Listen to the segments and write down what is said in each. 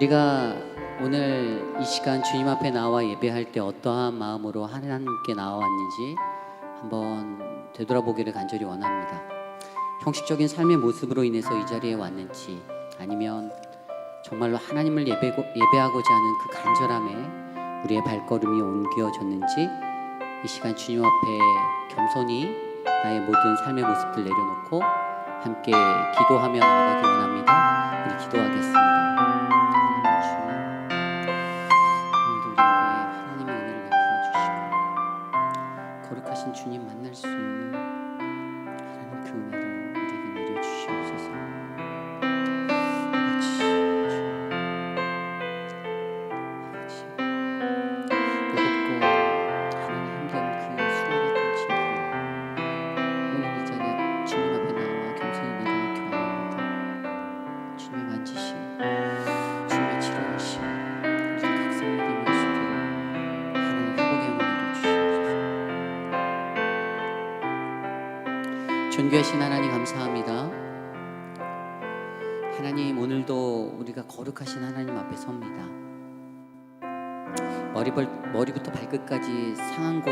우리가 오늘 이 시간 주님 앞에 나와 예배할 때 어떠한 마음으로 하나님께 나와왔는지 한번 되돌아보기를 간절히 원합니다. 형식적인 삶의 모습으로 인해서 이 자리에 왔는지, 아니면 정말로 하나님을 예배하고자 하는 그 간절함에 우리의 발걸음이 옮겨졌는지, 이 시간 주님 앞에 겸손히 나의 모든 삶의 모습들 내려놓고 함께 기도하며 나아가기 원합니다. 우리 기도하겠습니다. 하나님의 은혜를 베풀어 주시고 거룩하신 주님 만날 수 있는 하나님 그 은혜를 우리에게 내려주시옵소서. 존귀하신 하나님 감사합니다. 하나님, 오늘도 우리가 거룩하신 하나님 앞에 섭니다. 머리부터 발끝까지 성한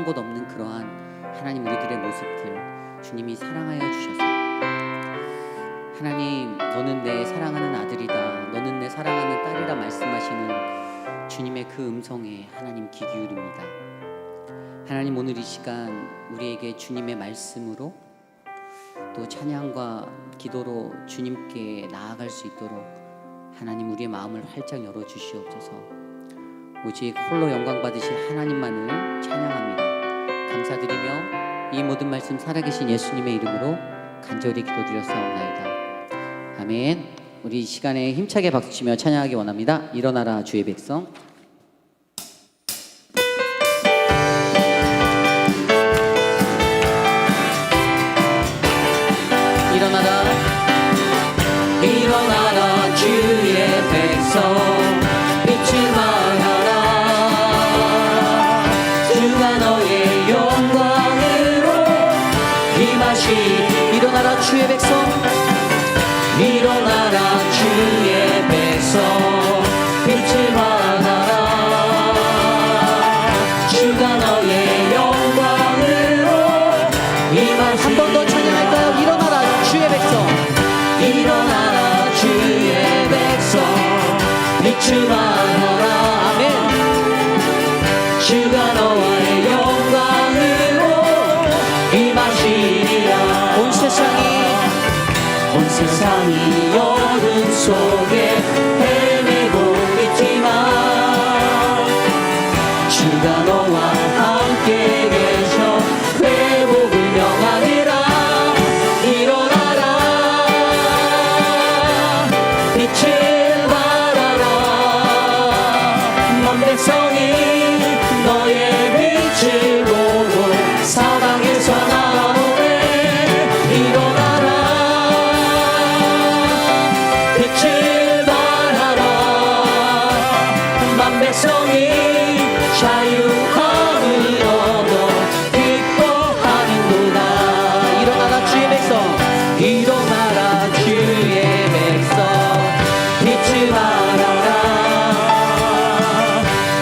곳 없는 그러한 하나님 우리들의 모습들 주님이 사랑하여 주셔서, 하나님, 너는 내 사랑하는 아들이다, 너는 내 사랑하는 딸이라 말씀하시는 주님의 그 음성에 하나님 귀 기울입니다. 하나님, 오늘 이 시간 우리에게 주님의 말씀으로 또 찬양과 기도로 주님께 나아갈 수 있도록 하나님 우리의 마음을 활짝 열어주시옵소서. 오직 홀로 영광 받으실 하나님만을 찬양합니다. 감사드리며 이 모든 말씀 살아계신 예수님의 이름으로 간절히 기도드렸사옵나이다. 아멘. 우리 이 시간에 힘차게 박수치며 찬양하기 원합니다. 일어나라 주의 백성. 일어나라 주의 백성, 빛을 발하라. 주가 너의 영광으로 임하시. 일어나라 주의 백성, 일어나라 주의 백성, 빛을 발하라. 주가 너의 영광으로 임하시. 한 번 더 찬양할까요? 일어나라 주의 백성, 일어나라 주의 백성, 빛을 발하라. 아멘. 주가 너와의 영광으로 임하시리라. 온 세상이 어둠 속에 헤매고 있지만 주가 너와 함께 계셔 회복을 명하리라. 빛을 발하라. 만 백성이 너의 빛을 보고 사방에서 나오네. 일어나라. 빛을 발하라. 만 백성이 자유함을 얻어 기뻐하는도다. 일어나라 주의 백성, 일어나라 주의 백성, 빛을 발하라.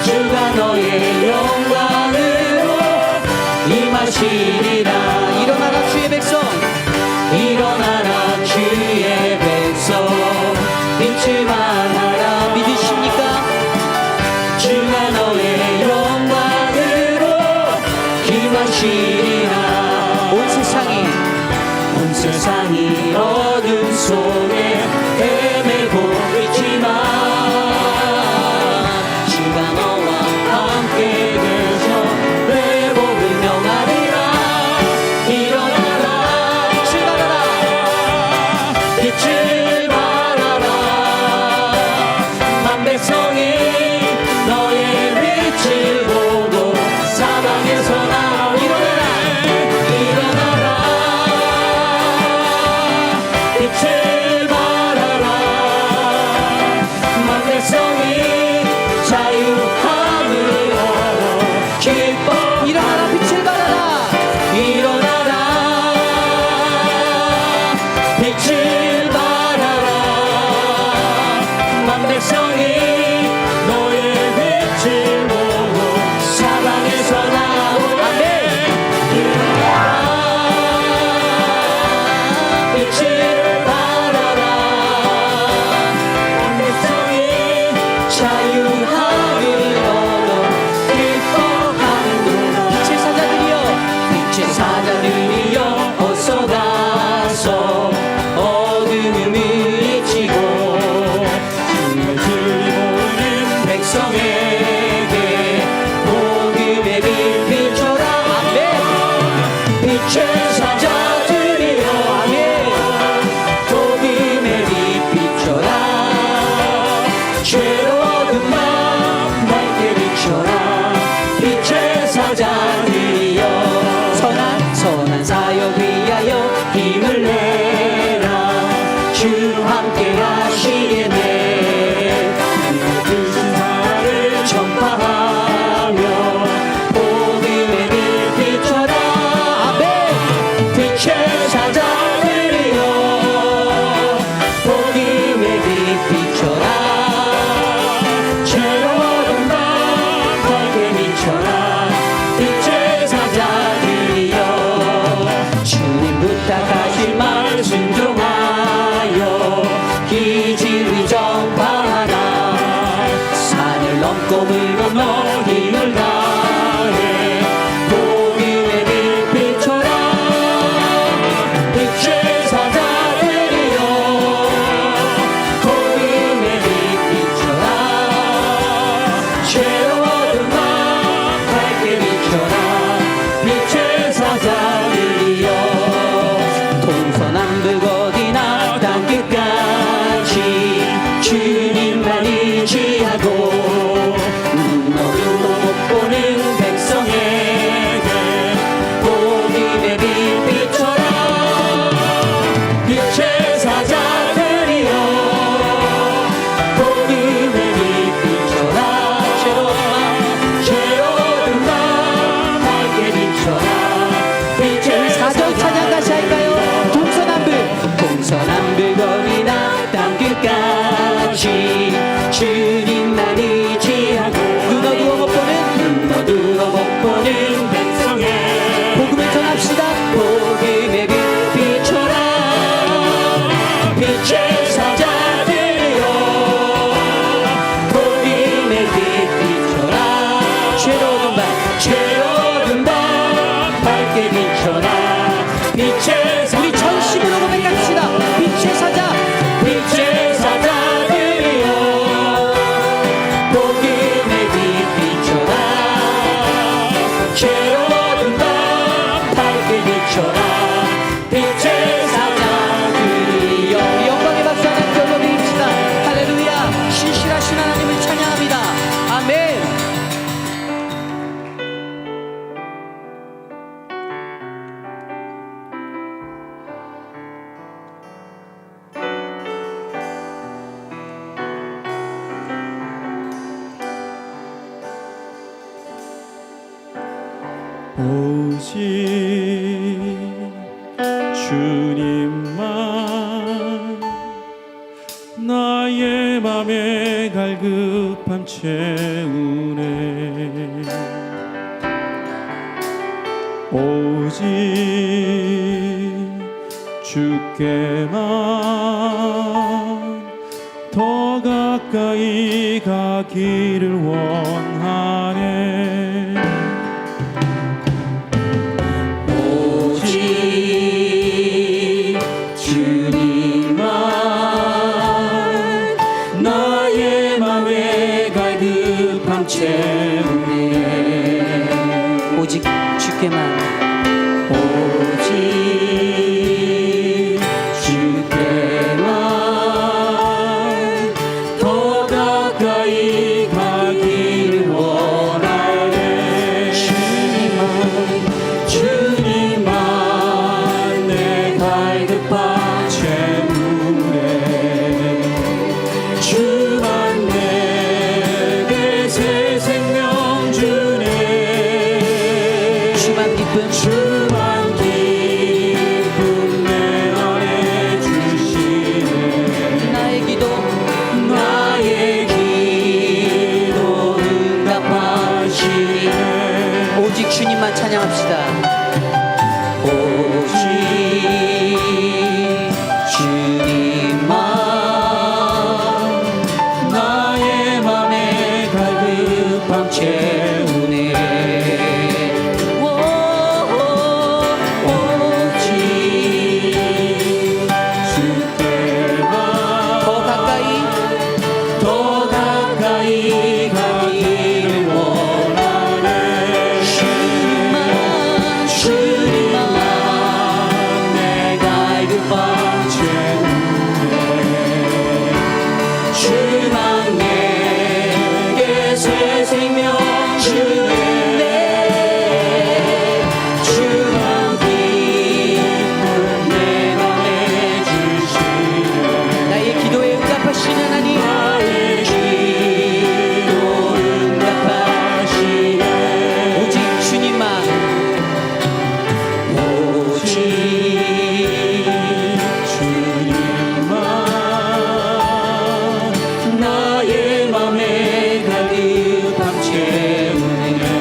주가 너의 영광으로 임하시리라. 일어나라 주의 백성, 일어나라 주의 백성, 빛을 발하라. 믿으십니까? 주가 너의 영광으로 임하시리라. 온 세상이 어둠 속에 헤매고 있지만 주가 너와 함께 계셔 회복을 명하리라. 일어나라. 빛을 발하라. 만 백성이 너의 빛을 보고 사방에서 나오라. 일어나라. 빛을 발하라. 만 백성이 자유함을 물 건너 힘을 다해 복음의 빛 비춰라 빛의 사자들이여 복음의 빛 비춰라 새로운 날 밝게 비춰라 빛의 사자들이여 동서남북 어디나 땅끝까지 주님만 의지하고 눈으로 못 보는 백성에게 복음의 빛 비춰라 빛의 사자들이여 복음의 빛 비춰라 새로운 날 밝게 비춰라 빛의 4절 찬양 다시 할까요? 동서남북 어디나 땅끝까지 주님만 의지하고 눈 어두워 못 보는 눈 어두워 못 보는 백성에 복음을 전합시다. 복음의 빛 비춰라 빛의 사자들이여 복음의 빛 비춰라 새로운 밤 밝게 비춰라 빛의 우리 전심으로 고백합시다. 빛의 사자 빛의 사자들이여 복음의 빛 비춰라 새로운 밤 밝게 비춰라 빛의 사자들이여 우리 영광의 박수 하나님께 올려드립시다. 할렐루야. 신실하신 하나님을 찬양합니다. 아멘. 오직 주님만 나의 맘에 갈급함 채우네 오직 주께만 더 가까이 가기를 원하네 오직 주님만 나의 맘에 갈급함 채우네 오직 주께만 오직 주께만 더 가까이 가기를 원하네 주님만 내 갈급함 채우네 주만 내게 새 생명 주네 주만 기쁨 주만 기쁨 내 안에 주시네 나의 기도 나의 기도 응답하시네 오직 주님만 찬양합시다. 오직 주님만 나의 맘에 갈급함 채우네 오직 주께만 더 가까이 더 가까이 가기를 원하네 주님만 내 갈급함 채우네 주만 내게 새 생명 주네 주만 기쁨 내 맘에 주시네 나의 기도에 응답하시는 하나님 나의 기도 응답하시네 오직 주님만 오직 주님만 나의 맘에 갈급함 채우네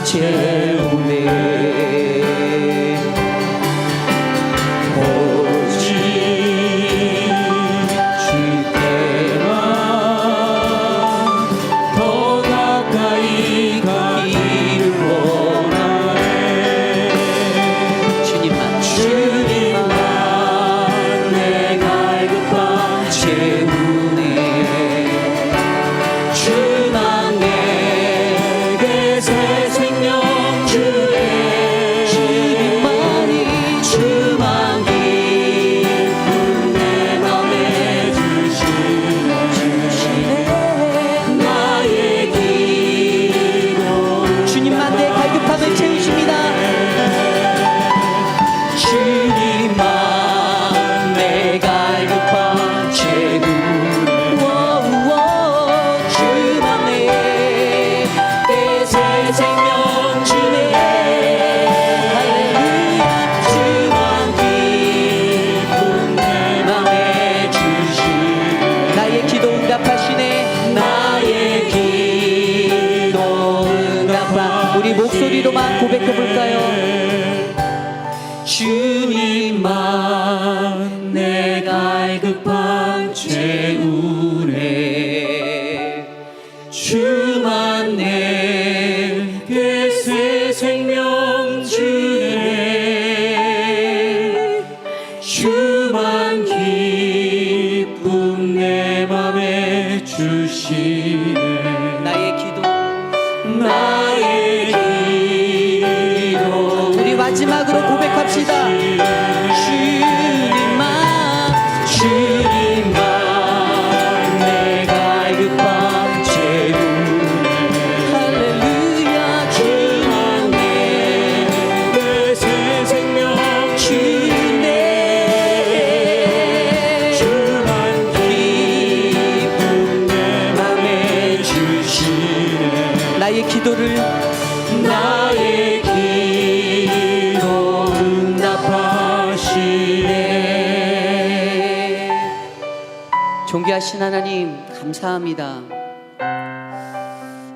채우네 오직 주께만 더 가까이 가기를 원하네 주님만 내 갈급함 채우네 주만 내게 새 생명 주네 주만 기쁨 내 맘에 주시네 나의 기도 주님만 내 갈급함을 채우십니다 주님만 내 갈급함 채우네 주만 내게 새 생명 주네 주만 기쁨 내 맘에 주시네 나의 기도 응답하시네 나의 기도 응답하 우리 목소리로만 고백해 볼까요? 주님만 내 갈급함 채우네 주만 내게 새 생명 주네 주만 기쁨 내 맘에 주시네 나의 기도 나의 기도 우리 마지막으로 고백합시다 주님만 내 갈급함 채우네 할렐루야 주만 내게 새 생명 주네 주만 기쁨 내 맘에 주시네 나의 기도를 나의 기도 응답하시네 존귀하신 하나님 감사합니다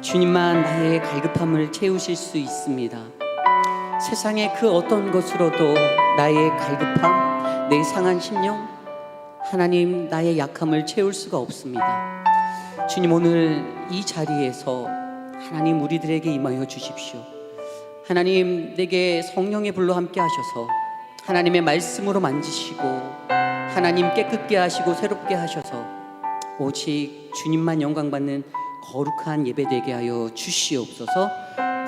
주님만 나의 갈급함을 채우실 수 있습니다 세상의 그 어떤 것으로도 나의 갈급함 내 상한 심령 하나님 나의 약함을 채울 수가 없습니다 주님 오늘 이 자리에서 하나님 우리들에게 임하여 주십시오 하나님 내게 성령의 불로 함께 하셔서 하나님의 말씀으로 만지시고 하나님 깨끗게 하시고 새롭게 하셔서 오직 주님만 영광받는 거룩한 예배되게 하여 주시옵소서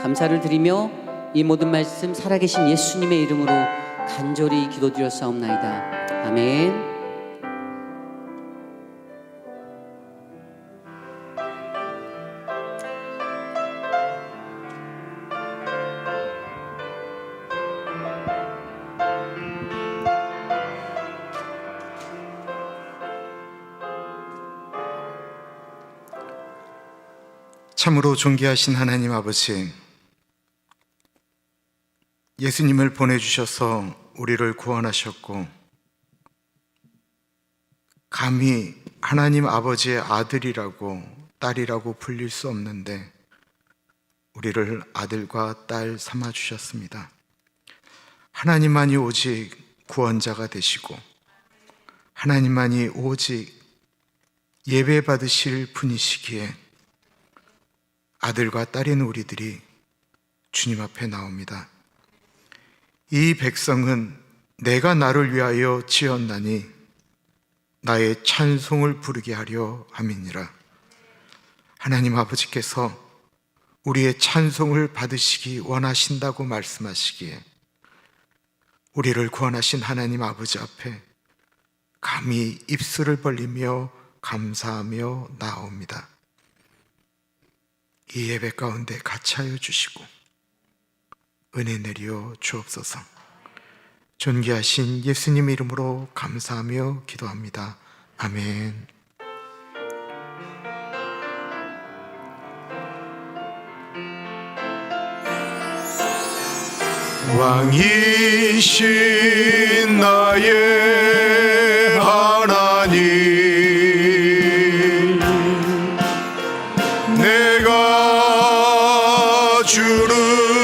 감사를 드리며 이 모든 말씀 살아계신 예수님의 이름으로 간절히 기도드렸사옵나이다 아멘 참으로 존귀하신 하나님 아버지, 예수님을 보내주셔서 우리를 구원하셨고 감히 하나님 아버지의 아들이라고 딸이라고 불릴 수 없는데 우리를 아들과 딸 삼아주셨습니다. 하나님만이 오직 구원자가 되시고 하나님만이 오직 예배받으실 분이시기에 아들과 딸인 우리들이 주님 앞에 나옵니다. 이 백성은 내가 나를 위하여 지었나니 나의 찬송을 부르게 하려 함이니라. 하나님 아버지께서 우리의 찬송을 받으시기 원하신다고 말씀하시기에 우리를 구원하신 하나님 아버지 앞에 감히 입술을 벌리며 감사하며 나옵니다. 이 예배 가운데 같이 하여 주시고 은혜 내려 주옵소서. 존귀하신 예수님 이름으로 감사하며 기도합니다. 아멘. 왕이신 나의 하나님, 내가 주를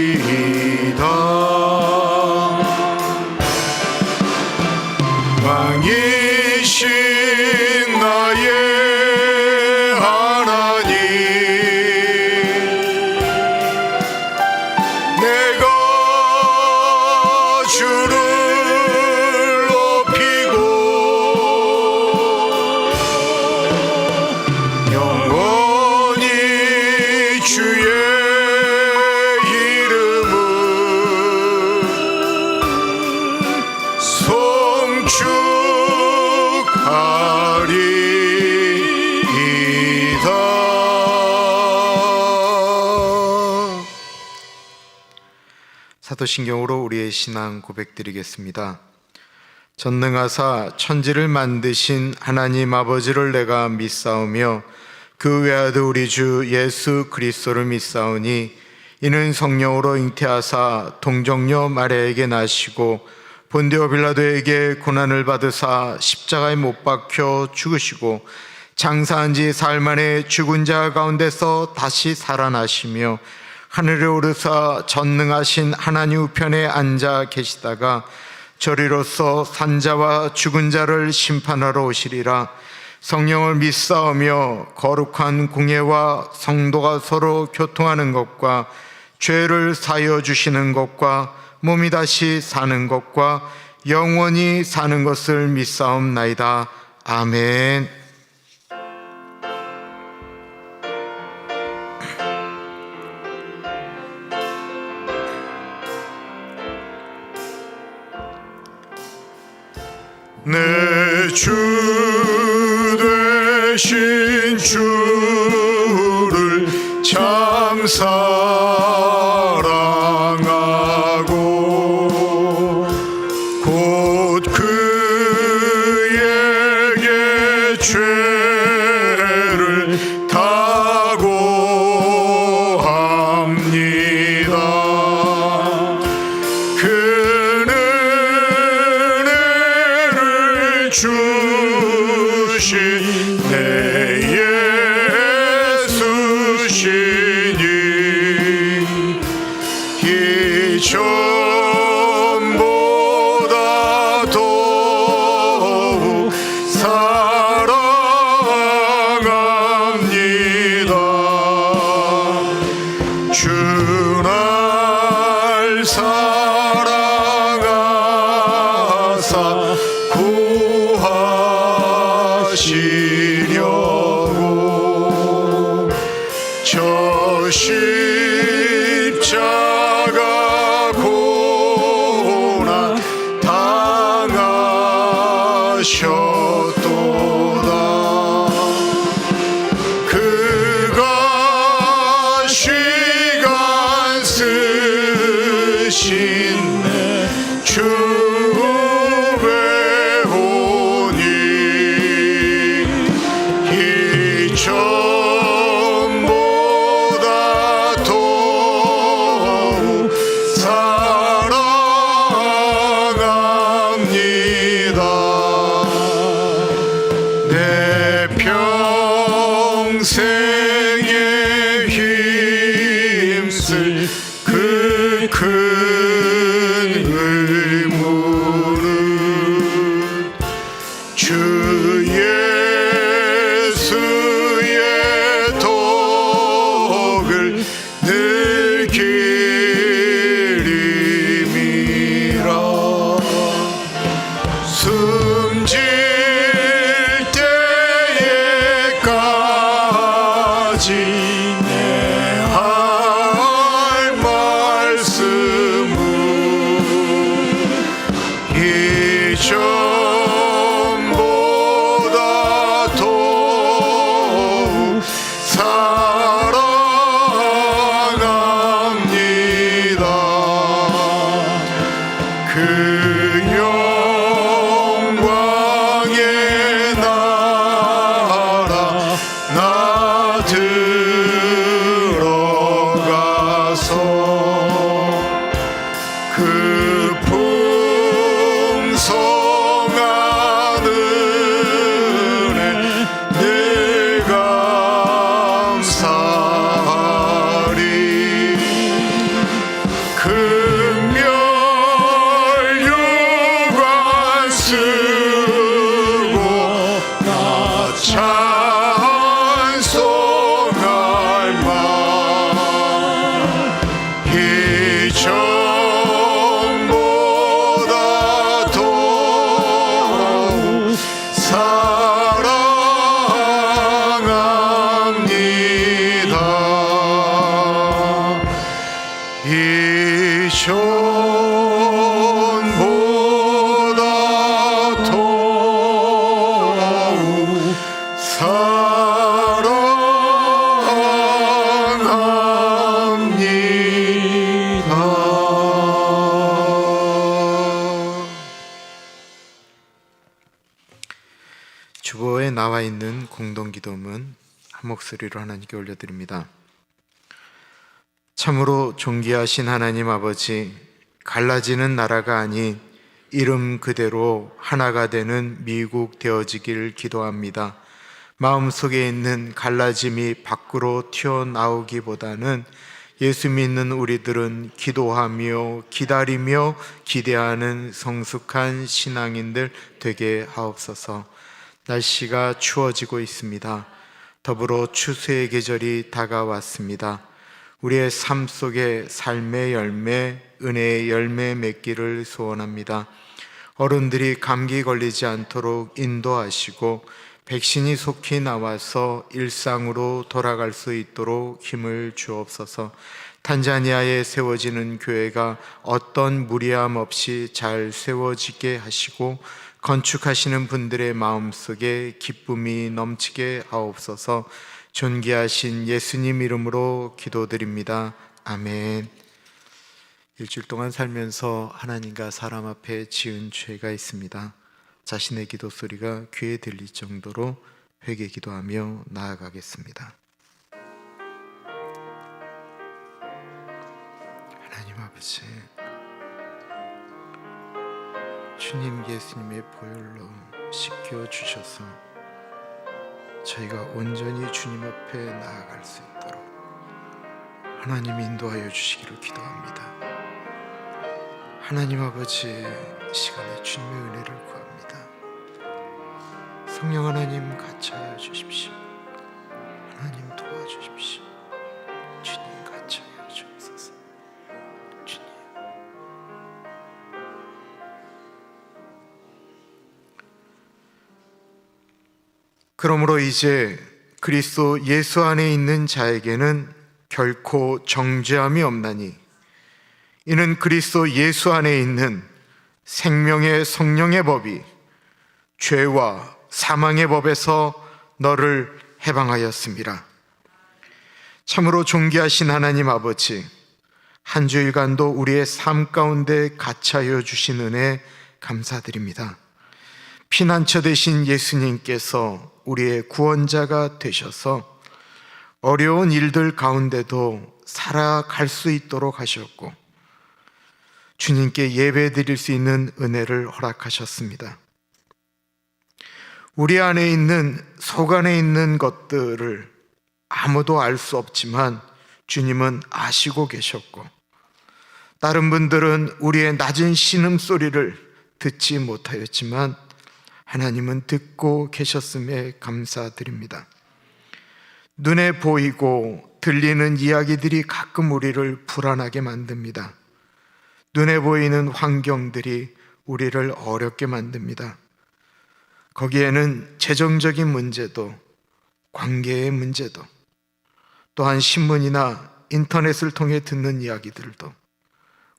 송축하리이다. 왕이신 나의 하나님, 내가 주를 높이고 영원히 주의 이름을 송축하리이다. 사도신경으로 우리의 신앙 고백드리겠습니다. 전능하사 천지를 만드신 하나님 아버지를 내가 믿사오며 그 외아들 우리 주 예수 그리스도를 믿사오니 이는 성령으로 잉태하사 동정녀 마리아에게 나시고 본디오 빌라도에게 고난을 받으사 십자가에 못 박혀 죽으시고 장사한 지 사흘 만에 죽은 자 가운데서 다시 살아나시며 하늘에 오르사 전능하신 하나님 우편에 앉아 계시다가 저리로서 산자와 죽은 자를 심판하러 오시리라. 성령을 믿사오며 거룩한 공예와 성도가 서로 교통하는 것과 죄를 사하여 주시는 것과 몸이 다시 사는 것과 영원히 사는 것을 믿사옵나이다. 아멘. 내 주 되신 주를 참 사랑하고 곧 그에게 죄를 다고 합니다. 그는 은혜를 주신 내 예수시니 이 전보다 더욱 사랑합니다. 주날 사랑하사 구하시려고 저 십자가 고난 당하셨도다. 그가 시간 쓰신 내 주배 오니 이 전보다 더욱 사랑합니다. 내 평생에 힘쓸 그 큰 의무는 주 예수의 덕을 늘 기림이라. 숨질 때에까지 내 할 말씀은 이 전보다 더욱 사랑합니다. 그 영광의 나라 나 들어가서 그 풍성한 은혜 늘 감사 있는 공동기도문 한 목소리로 하나님께 올려드립니다. 참으로 존귀하신 하나님 아버지, 갈라지는 나라가 아닌 이름 그대로 하나가 되는 미국 되어지길 기도합니다. 마음속에 있는 갈라짐이 밖으로 튀어나오기보다는 예수 믿는 우리들은 기도하며 기다리며 기대하는 성숙한 신앙인들 되게 하옵소서. 날씨가 추워지고 있습니다. 더불어 추수의 계절이 다가왔습니다. 우리의 삶 속에 삶의 열매, 은혜의 열매 맺기를 소원합니다. 어른들이 감기 걸리지 않도록 인도하시고 백신이 속히 나와서 일상으로 돌아갈 수 있도록 힘을 주옵소서. 탄자니아에 세워지는 교회가 어떤 무리함 없이 잘 세워지게 하시고 건축하시는 분들의 마음속에 기쁨이 넘치게 하옵소서. 존귀하신 예수님 이름으로 기도드립니다. 아멘. 일주일 동안 살면서 하나님과 사람 앞에 지은 죄가 있습니다. 자신의 기도 소리가 귀에 들릴 정도로 회개 기도하며 나아가겠습니다. 하나님 아버지, 주님 예수님의 보혈로 씻겨 주셔서 저희가 온전히 주님 앞에 나아갈 수 있도록 하나님 인도하여 주시기를 기도합니다. 하나님 아버지, 시간에 주님의 은혜를 구합니다. 성령 하나님 같이 하여 주십시오. 하나님 도와주십시오. 주님 같이 하여 주옵소서. 주님. 그러므로 이제 그리스도 예수 안에 있는 자에게는 결코 정죄함이 없나니 이는 그리스도 예수 안에 있는 생명의 성령의 법이 죄와 사망의 법에서 너를 해방하였습니다. 참으로 존귀하신 하나님 아버지, 한 주일간도 우리의 삶 가운데 같이하여 주신 은혜 감사드립니다. 피난처 되신 예수님께서 우리의 구원자가 되셔서 어려운 일들 가운데도 살아갈 수 있도록 하셨고 주님께 예배 드릴 수 있는 은혜를 허락하셨습니다. 우리 안에 있는, 속 안에 있는 것들을 아무도 알 수 없지만 주님은 아시고 계셨고, 다른 분들은 우리의 낮은 신음소리를 듣지 못하였지만 하나님은 듣고 계셨음에 감사드립니다. 눈에 보이고 들리는 이야기들이 가끔 우리를 불안하게 만듭니다. 눈에 보이는 환경들이 우리를 어렵게 만듭니다. 거기에는 재정적인 문제도, 관계의 문제도, 또한 신문이나 인터넷을 통해 듣는 이야기들도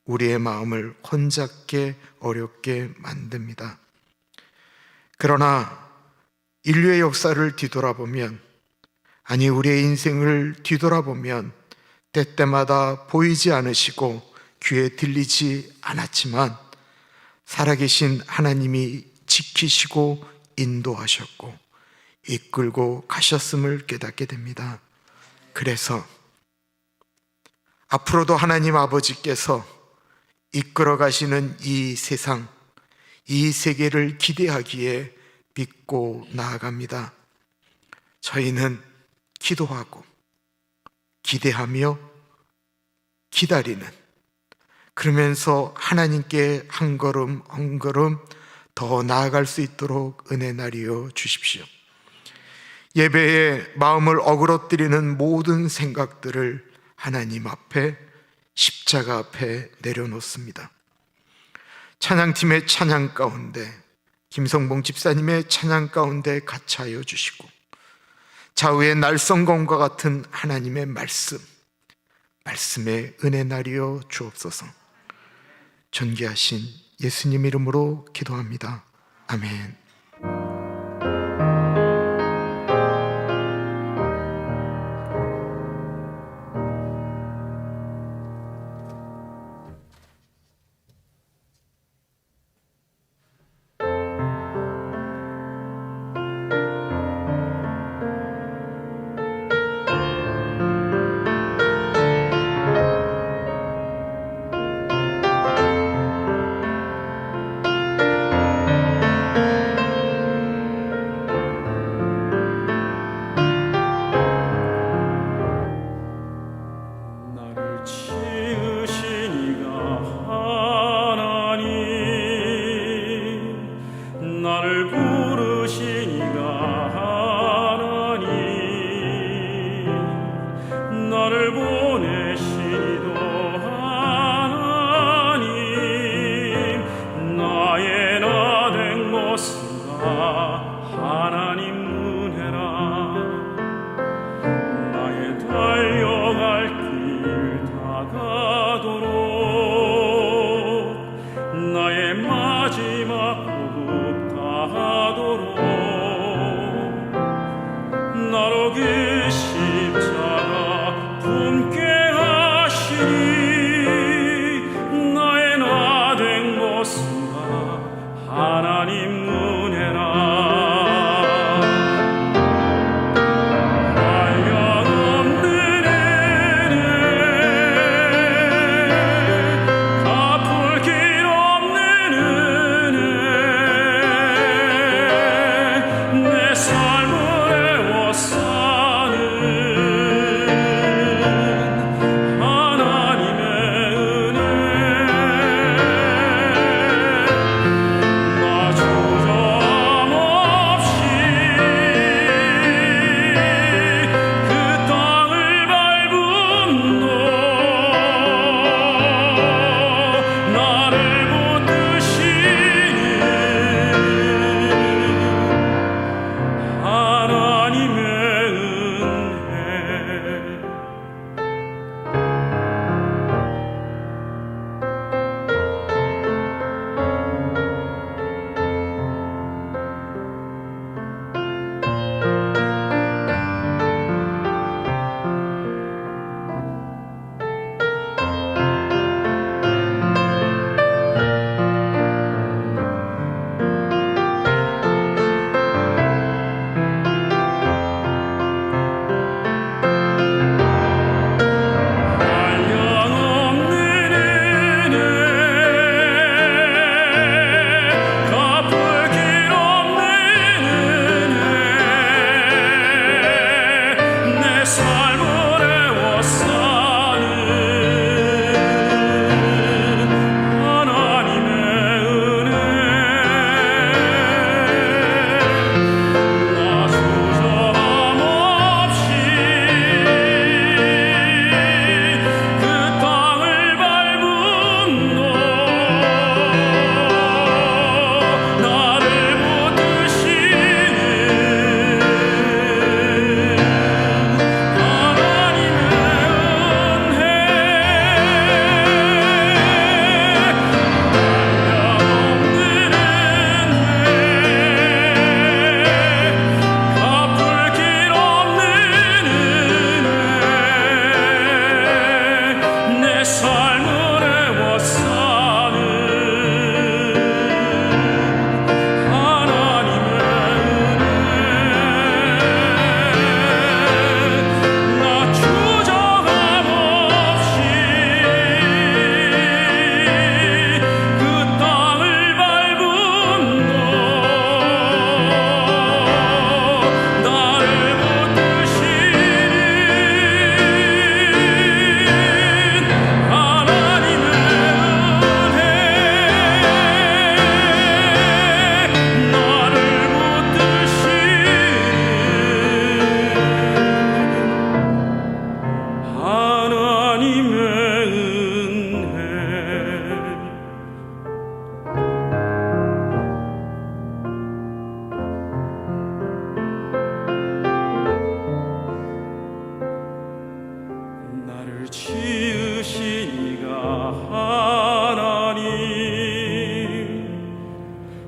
우리의 마음을 혼잡게 어렵게 만듭니다. 그러나 인류의 역사를 뒤돌아보면, 아니 우리의 인생을 뒤돌아보면 때때마다 보이지 않으시고 귀에 들리지 않았지만 살아계신 하나님이 지키시고 인도하셨고 이끌고 가셨음을 깨닫게 됩니다. 그래서 앞으로도 하나님 아버지께서 이끌어 가시는 이 세상, 이 세계를 기대하기에 믿고 나아갑니다. 저희는 기도하고 기대하며 기다리는, 그러면서 하나님께 한 걸음 한 걸음 더 나아갈 수 있도록 은혜 나리여 주십시오. 예배에 마음을 어그러뜨리는 모든 생각들을 하나님 앞에, 십자가 앞에 내려놓습니다. 찬양팀의 찬양 가운데, 김성봉 집사님의 찬양 가운데 같이하여 주시고, 좌우의 날성검과 같은 하나님의 말씀에 은혜 나리여 주옵소서. 존귀하신 예수님 이름으로 기도합니다. 아멘.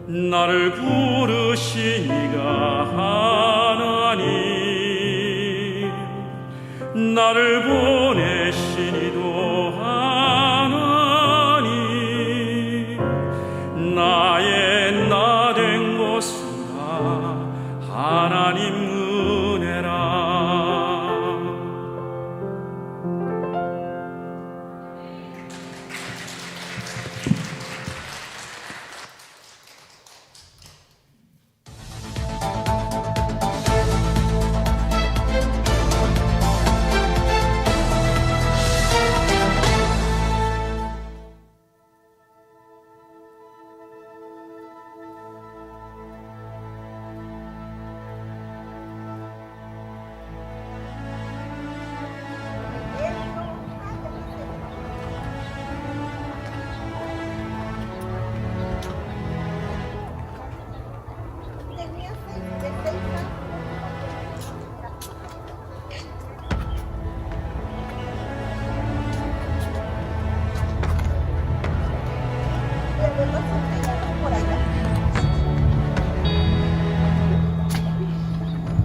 나를 부르시니가 하나님, 나를 보내시니도 하나님, 나의 나 된 것은 다 하나님 은혜라.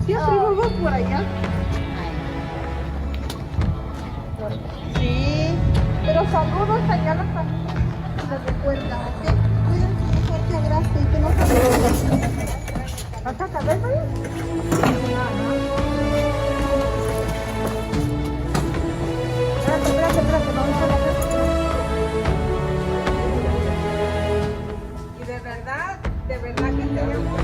Siempre vamos por allá. Sí, pero saludos allá a la familia. Les recuerda, ¿ok? Cuídense, un fuerte abrazo y que no se olviden. ¿Vas a caber, María? Espérate, vamos a ver. Y de verdad que tenemos.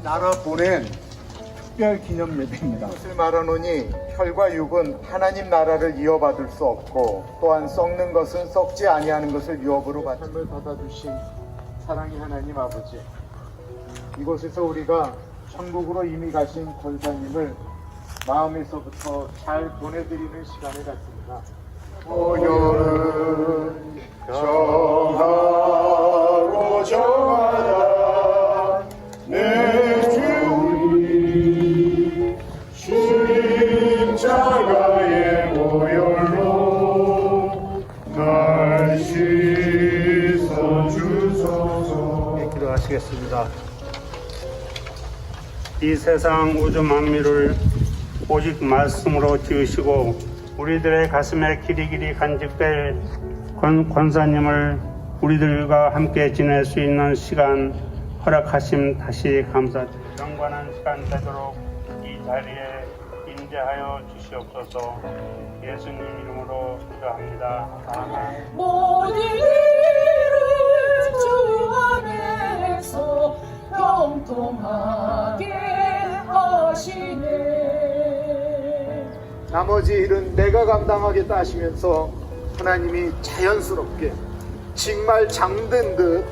나라 보낸 특별 기념 예배입니다. 이것을 말하노니 혈과 육은 하나님 나라를 이어받을 수 없고 또한 썩는 것은 썩지 아니하는 것을 유업으로 받음을 받아주신 사랑의 하나님 아버지, 이곳에서 우리가 천국으로 이미 가신 권사님을 마음에서부터 잘 보내드리는 시간을 갖습니다. 오늘은 정하고 정하다 내 주님 십자가의 보혈로 날 씻어주소서. 기도하시겠습니다. 이 세상 우주 만미를 오직 말씀으로 지으시고 우리들의 가슴에 길이길이 간직될 권사님을 우리들과 함께 지낼 수 있는 시간 허락하심 다시 감사드립니다. 영관한 시간 되도록 이 자리에 임재하여 주시옵소서. 예수님 이름으로 기도합니다. 아멘. 모든 일을 주 안에서 형통하게 하시네. 나머지 일은 내가 감당하겠다 하시면서 하나님이 자연스럽게 정말 잠든 듯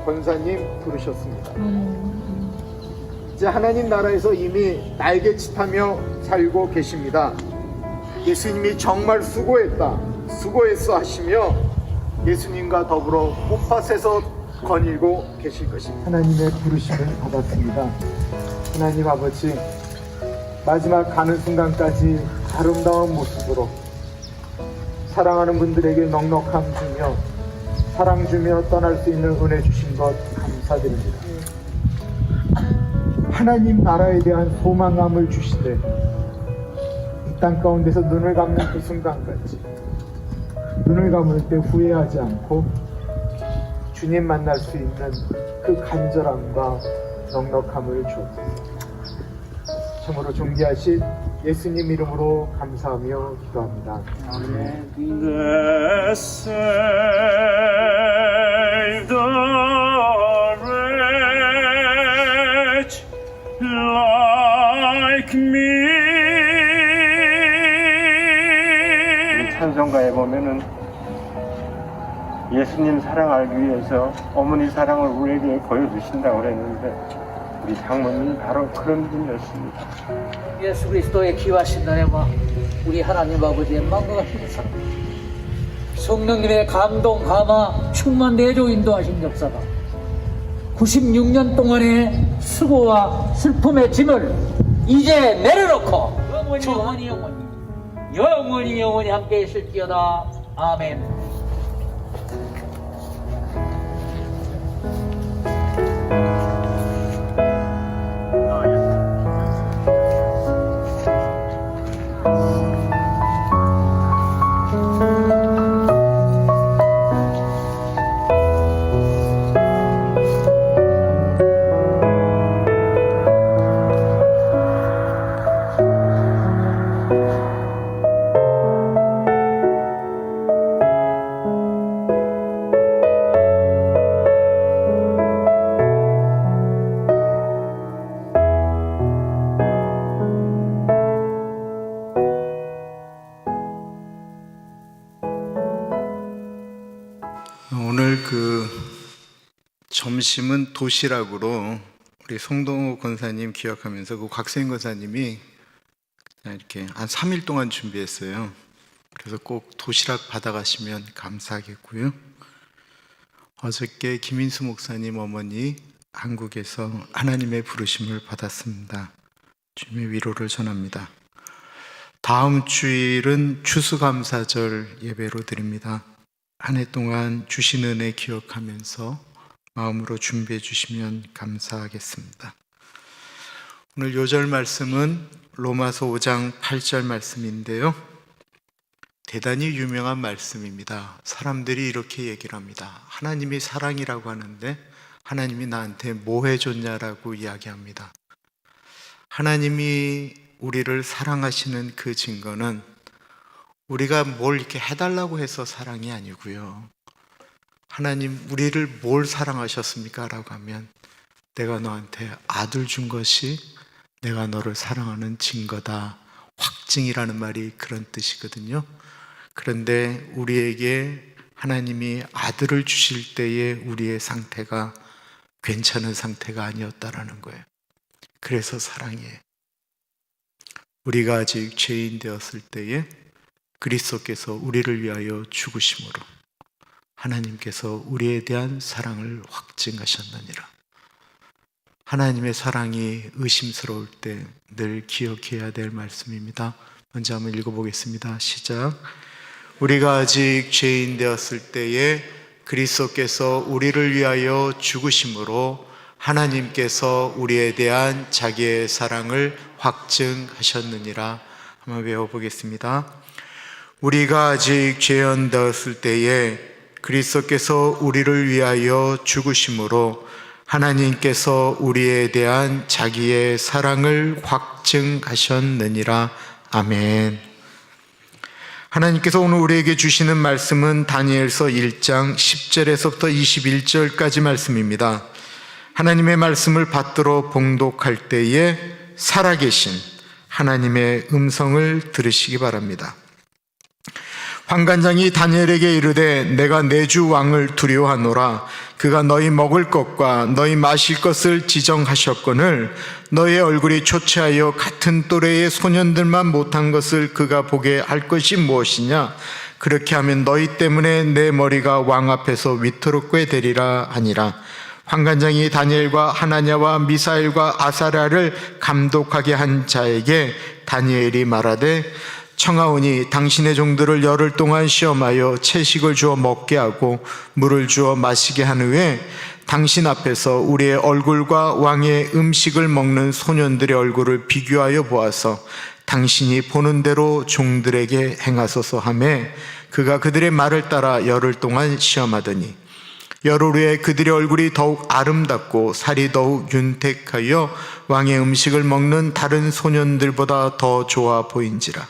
권사님 부르셨습니다. 이제 하나님 나라에서 이미 날개짓하며 살고 계십니다. 예수님이 정말 수고했어 하시며 예수님과 더불어 꽃밭에서 거닐고 계실 것입니다. 하나님의 부르심을 받았습니다. 하나님 아버지, 마지막 가는 순간까지 아름다운 모습으로 사랑하는 분들에게 넉넉함 주며 사랑 주며 떠날 수 있는 은혜 주신 것 감사드립니다. 하나님 나라에 대한 소망감을 주시되 이 땅 가운데서 눈을 감는 그 순간까지 눈을 감을 때 후회하지 않고 주님 만날 수 있는 그 간절함과 넉넉함을 주옵소서. 참으로 존귀하신 예수님 이름으로 감사하며 기도합니다. The saved wretch like me. 찬송가에 보면은 예수님 사랑 알기 위해서 어머니 사랑을 우리에게 보여주신다고 그랬는데 우리 장모님이 바로 그런 분이었습니다. 예수 그리스도의 귀하신 은혜와 우리 하나님 아버지의 만국과 힘사 성령님의 감동 감화 충만 내조 인도하신 역사가 96년 동안의 수고와 슬픔의 짐을 이제 내려놓고 영원히 함께 있을지어다. 아멘. 오늘 점심은 도시락으로 우리 송동호 권사님 기억하면서 그 곽세인 권사님이 이렇게 한 3일 동안 준비했어요. 그래서 꼭 도시락 받아가시면 감사하겠고요. 어저께 김인수 목사님 어머니 한국에서 하나님의 부르심을 받았습니다. 주님의 위로를 전합니다. 다음 주일은 추수감사절 예배로 드립니다. 한 해 동안 주신 은혜 기억하면서 마음으로 준비해 주시면 감사하겠습니다. 오늘 요절 말씀은 로마서 5장 8절 말씀인데요. 대단히 유명한 말씀입니다. 사람들이 이렇게 얘기를 합니다. 하나님이 사랑이라고 하는데 하나님이 나한테 뭐 해줬냐라고 이야기합니다. 하나님이 우리를 사랑하시는 그 증거는 우리가 뭘 이렇게 해달라고 해서 사랑이 아니고요. 하나님 우리를 뭘 사랑하셨습니까? 라고 하면 내가 너한테 아들 준 것이 내가 너를 사랑하는 증거다. 확증이라는 말이 그런 뜻이거든요. 그런데 우리에게 하나님이 아들을 주실 때에 우리의 상태가 괜찮은 상태가 아니었다라는 거예요. 그래서 사랑해. 우리가 아직 죄인 되었을 때에 그리스도께서 우리를 위하여 죽으심으로 하나님께서 우리에 대한 사랑을 확증하셨느니라. 하나님의 사랑이 의심스러울 때 늘 기억해야 될 말씀입니다. 먼저 한번 읽어보겠습니다. 시작. 우리가 아직 죄인 되었을 때에 그리스도께서 우리를 위하여 죽으심으로 하나님께서 우리에 대한 자기의 사랑을 확증하셨느니라. 한번 외워보겠습니다. 우리가 아직 죄인 되었을 때에 그리스도께서 우리를 위하여 죽으심으로 하나님께서 우리에 대한 자기의 사랑을 확증하셨느니라. 아멘. 하나님께서 오늘 우리에게 주시는 말씀은 다니엘서 1장 10절에서부터 21절까지 말씀입니다. 하나님의 말씀을 받들어 봉독할 때에 살아계신 하나님의 음성을 들으시기 바랍니다. 환관장이 다니엘에게 이르되 내가 내 주 왕을 두려워하노라. 그가 너희 먹을 것과 너희 마실 것을 지정하셨거늘 너의 얼굴이 초췌하여 같은 또래의 소년들만 못한 것을 그가 보게 할 것이 무엇이냐. 그렇게 하면 너희 때문에 내 머리가 왕 앞에서 위태롭게 되리라 하니라. 환관장이 다니엘과 하나냐와 미사엘과 아사랴를 감독하게 한 자에게 다니엘이 말하되 청하오니 당신의 종들을 열흘 동안 시험하여 채식을 주어 먹게 하고 물을 주어 마시게 한 후에 당신 앞에서 우리의 얼굴과 왕의 음식을 먹는 소년들의 얼굴을 비교하여 보아서 당신이 보는 대로 종들에게 행하소서 하매 그가 그들의 말을 따라 열흘 동안 시험하더니 열흘 후에 그들의 얼굴이 더욱 아름답고 살이 더욱 윤택하여 왕의 음식을 먹는 다른 소년들보다 더 좋아 보인지라.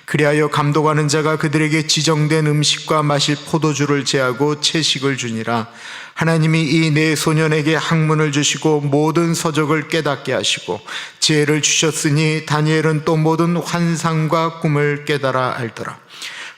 그리하여 감독하는 자가 그들에게 지정된 음식과 마실 포도주를 제하고 채식을 주니라. 하나님이 이 네 소년에게 학문을 주시고 모든 서적을 깨닫게 하시고 지혜를 주셨으니 다니엘은 또 모든 환상과 꿈을 깨달아 알더라.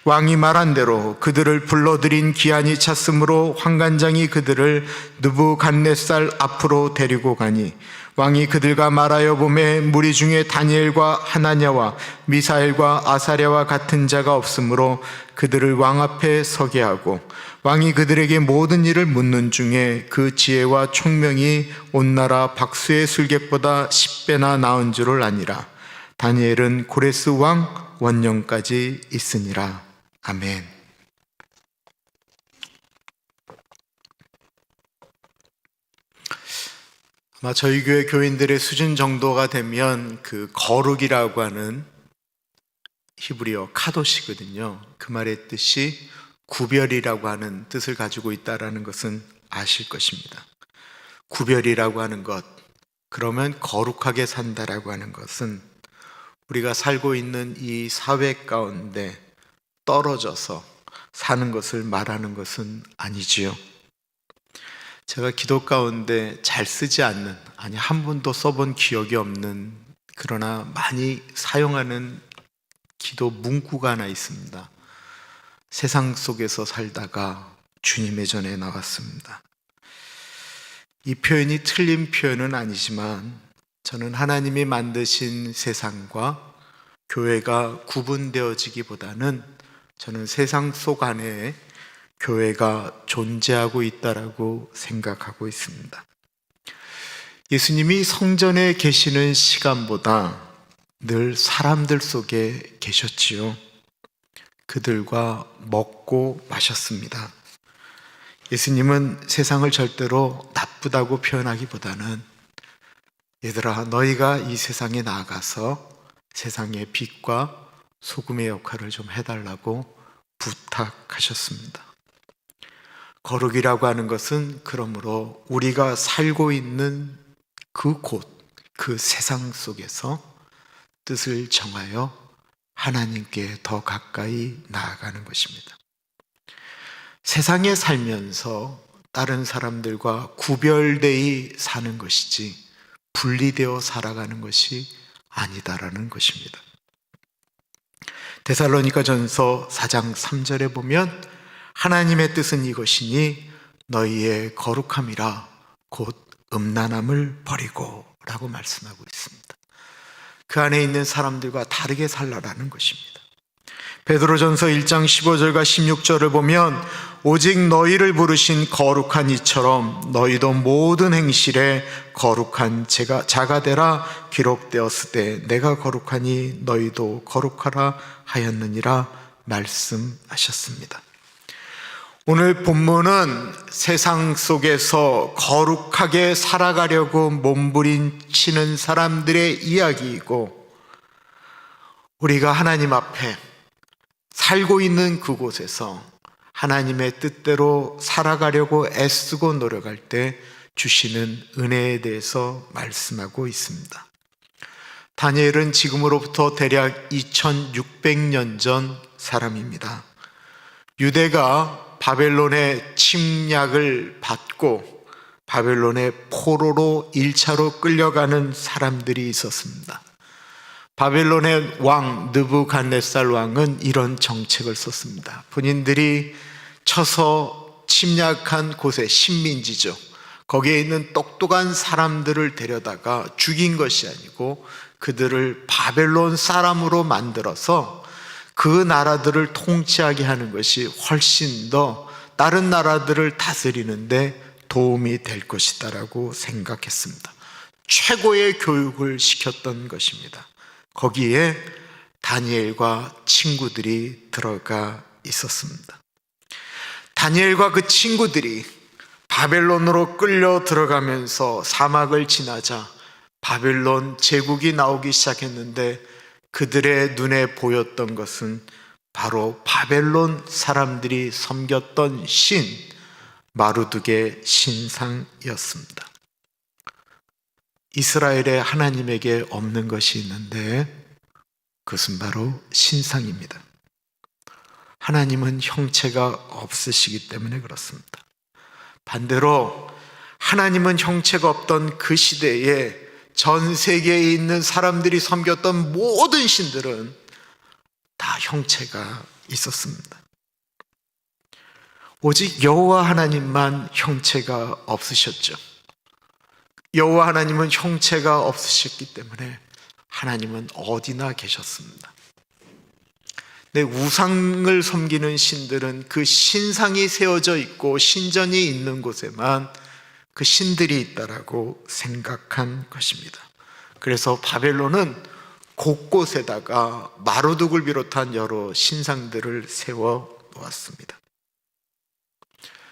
왕이 말한 대로 그들을 불러들인 기한이 찼으므로 환관장이 그들을 느부갓네살 앞으로 데리고 가니 왕이 그들과 말하여 보매 무리 중에 다니엘과 하나냐와 미사엘과 아사랴와 같은 자가 없으므로 그들을 왕 앞에 서게 하고 왕이 그들에게 모든 일을 묻는 중에 그 지혜와 총명이 온 나라 박수의 술객보다 10배나 나은 줄을 아니라. 다니엘은 고레스 왕 원년까지 있으니라. 아멘. 아마 저희 교회 교인들의 수준 정도가 되면 그 거룩이라고 하는 히브리어 카도시거든요. 그 말의 뜻이 구별이라고 하는 뜻을 가지고 있다는 것은 아실 것입니다. 구별이라고 하는 것, 그러면 거룩하게 산다라고 하는 것은 우리가 살고 있는 이 사회 가운데 떨어져서 사는 것을 말하는 것은 아니지요. 제가 기도 가운데 잘 쓰지 않는, 아니 한 번도 써본 기억이 없는, 그러나 많이 사용하는 기도 문구가 하나 있습니다. 세상 속에서 살다가 주님의 전에 나왔습니다. 이 표현이 틀린 표현은 아니지만 저는 하나님이 만드신 세상과 교회가 구분되어지기보다는 저는 세상 속 안에 교회가 존재하고 있다라고 생각하고 있습니다. 예수님이 성전에 계시는 시간보다 늘 사람들 속에 계셨지요. 그들과 먹고 마셨습니다. 예수님은 세상을 절대로 나쁘다고 표현하기보다는 얘들아, 너희가 이 세상에 나가서 세상의 빛과 소금의 역할을 좀 해달라고 부탁하셨습니다. 거룩이라고 하는 것은 그러므로 우리가 살고 있는 그 곳, 그 세상 속에서 뜻을 정하여 하나님께 더 가까이 나아가는 것입니다. 세상에 살면서 다른 사람들과 구별되이 사는 것이지 분리되어 살아가는 것이 아니다라는 것입니다. 데살로니가전서 4장 3절에 보면 하나님의 뜻은 이것이니 너희의 거룩함이라 곧 음란함을 버리고 라고 말씀하고 있습니다. 그 안에 있는 사람들과 다르게 살라라는 것입니다. 베드로전서 1장 15절과 16절을 보면 오직 너희를 부르신 거룩한 이처럼 너희도 모든 행실에 거룩한 자가 되라 기록되었을 때 내가 거룩하니 너희도 거룩하라 하였느니라 말씀하셨습니다. 오늘 본문은 세상 속에서 거룩하게 살아가려고 몸부림치는 사람들의 이야기이고, 우리가 하나님 앞에 살고 있는 그곳에서 하나님의 뜻대로 살아가려고 애쓰고 노력할 때 주시는 은혜에 대해서 말씀하고 있습니다. 다니엘은 지금으로부터 대략 2600년 전 사람입니다. 유대가 바벨론의 침략을 받고 바벨론의 포로로 1차로 끌려가는 사람들이 있었습니다. 바벨론의 왕 느부갓네살 왕은 이런 정책을 썼습니다. 본인들이 쳐서 침략한 곳의 식민지죠. 거기에 있는 똑똑한 사람들을 데려다가 죽인 것이 아니고 그들을 바벨론 사람으로 만들어서 그 나라들을 통치하게 하는 것이 훨씬 더 다른 나라들을 다스리는데 도움이 될 것이다라고 생각했습니다. 최고의 교육을 시켰던 것입니다. 거기에 다니엘과 친구들이 들어가 있었습니다. 다니엘과 그 친구들이 바벨론으로 끌려 들어가면서 사막을 지나자 바벨론 제국이 나오기 시작했는데 그들의 눈에 보였던 것은 바로 바벨론 사람들이 섬겼던 신 마루둑의 신상이었습니다. 이스라엘의 하나님에게 없는 것이 있는데 그것은 바로 신상입니다. 하나님은 형체가 없으시기 때문에 그렇습니다. 반대로 하나님은 형체가 없던 그 시대에 전 세계에 있는 사람들이 섬겼던 모든 신들은 다 형체가 있었습니다. 오직 여호와 하나님만 형체가 없으셨죠. 여호와 하나님은 형체가 없으셨기 때문에 하나님은 어디나 계셨습니다. 내 우상을 섬기는 신들은 그 신상이 세워져 있고 신전이 있는 곳에만 그 신들이 있다라고 생각한 것입니다. 그래서 바벨론은 곳곳에다가 마루둑을 비롯한 여러 신상들을 세워 놓았습니다.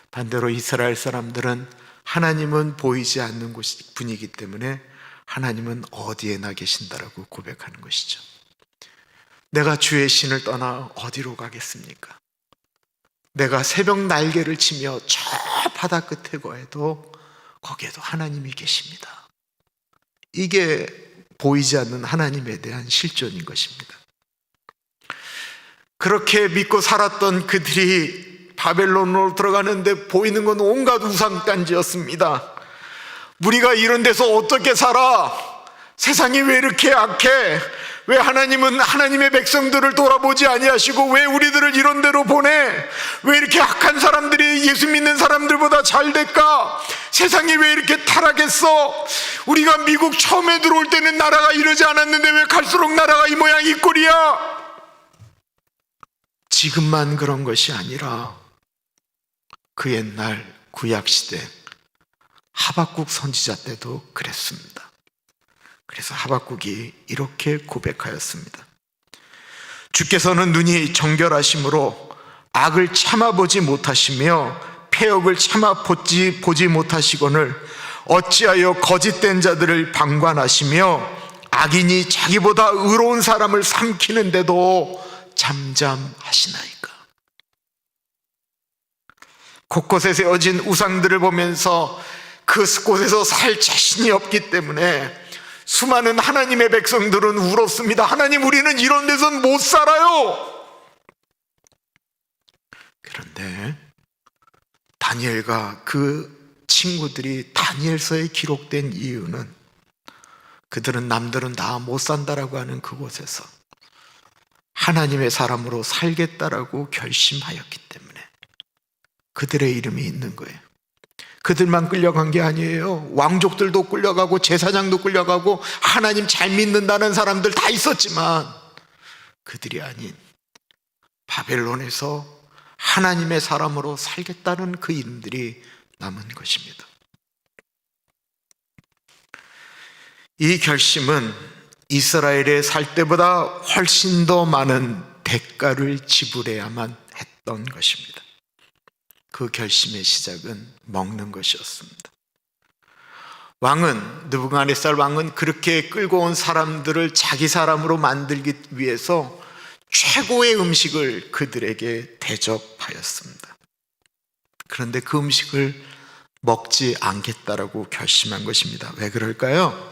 반대로 이스라엘 사람들은 하나님은 보이지 않는 분이기 때문에 하나님은 어디에나 계신다라고 고백하는 것이죠. 내가 주의 신을 떠나 어디로 가겠습니까? 내가 새벽 날개를 치며 저 바다 끝에 거해도 거기에도 하나님이 계십니다. 이게 보이지 않는 하나님에 대한 실존인 것입니다. 그렇게 믿고 살았던 그들이 바벨론으로 들어가는데 보이는 건 온갖 우상단지였습니다. 우리가 이런 데서 어떻게 살아? 세상이 왜 이렇게 악해? 왜 하나님은 하나님의 백성들을 돌아보지 아니하시고 왜 우리들을 이런 데로 보내? 왜 이렇게 악한 사람들이 예수 믿는 사람들보다 잘 될까? 세상이 왜 이렇게 타락했어? 우리가 미국 처음에 들어올 때는 나라가 이러지 않았는데 왜 갈수록 나라가 이 모양 이 꼴이야? 지금만 그런 것이 아니라 그 옛날 구약시대 하박국 선지자 때도 그랬습니다. 그래서 하박국이 이렇게 고백하였습니다. 주께서는 눈이 정결하심으로 악을 참아보지 못하시며 폐역을 참아보지 못하시거늘 어찌하여 거짓된 자들을 방관하시며 악인이 자기보다 의로운 사람을 삼키는데도 잠잠하시나이까. 곳곳에 세워진 우상들을 보면서 그곳에서 살 자신이 없기 때문에 수많은 하나님의 백성들은 울었습니다. 하나님, 우리는 이런 데선 못 살아요. 그런데 다니엘과 그 친구들이 다니엘서에 기록된 이유는 그들은 남들은 다 못 산다라고 하는 그곳에서 하나님의 사람으로 살겠다라고 결심하였기 때문에 그들의 이름이 있는 거예요. 그들만 끌려간 게 아니에요. 왕족들도 끌려가고 제사장도 끌려가고 하나님 잘 믿는다는 사람들 다 있었지만 그들이 아닌 바벨론에서 하나님의 사람으로 살겠다는 그 이름들이 남은 것입니다. 이 결심은 이스라엘에 살 때보다 훨씬 더 많은 대가를 지불해야만 했던 것입니다. 그 결심의 시작은 먹는 것이었습니다. 느부갓네살 왕은 그렇게 끌고 온 사람들을 자기 사람으로 만들기 위해서 최고의 음식을 그들에게 대접하였습니다. 그런데 그 음식을 먹지 않겠다라고 결심한 것입니다. 왜 그럴까요?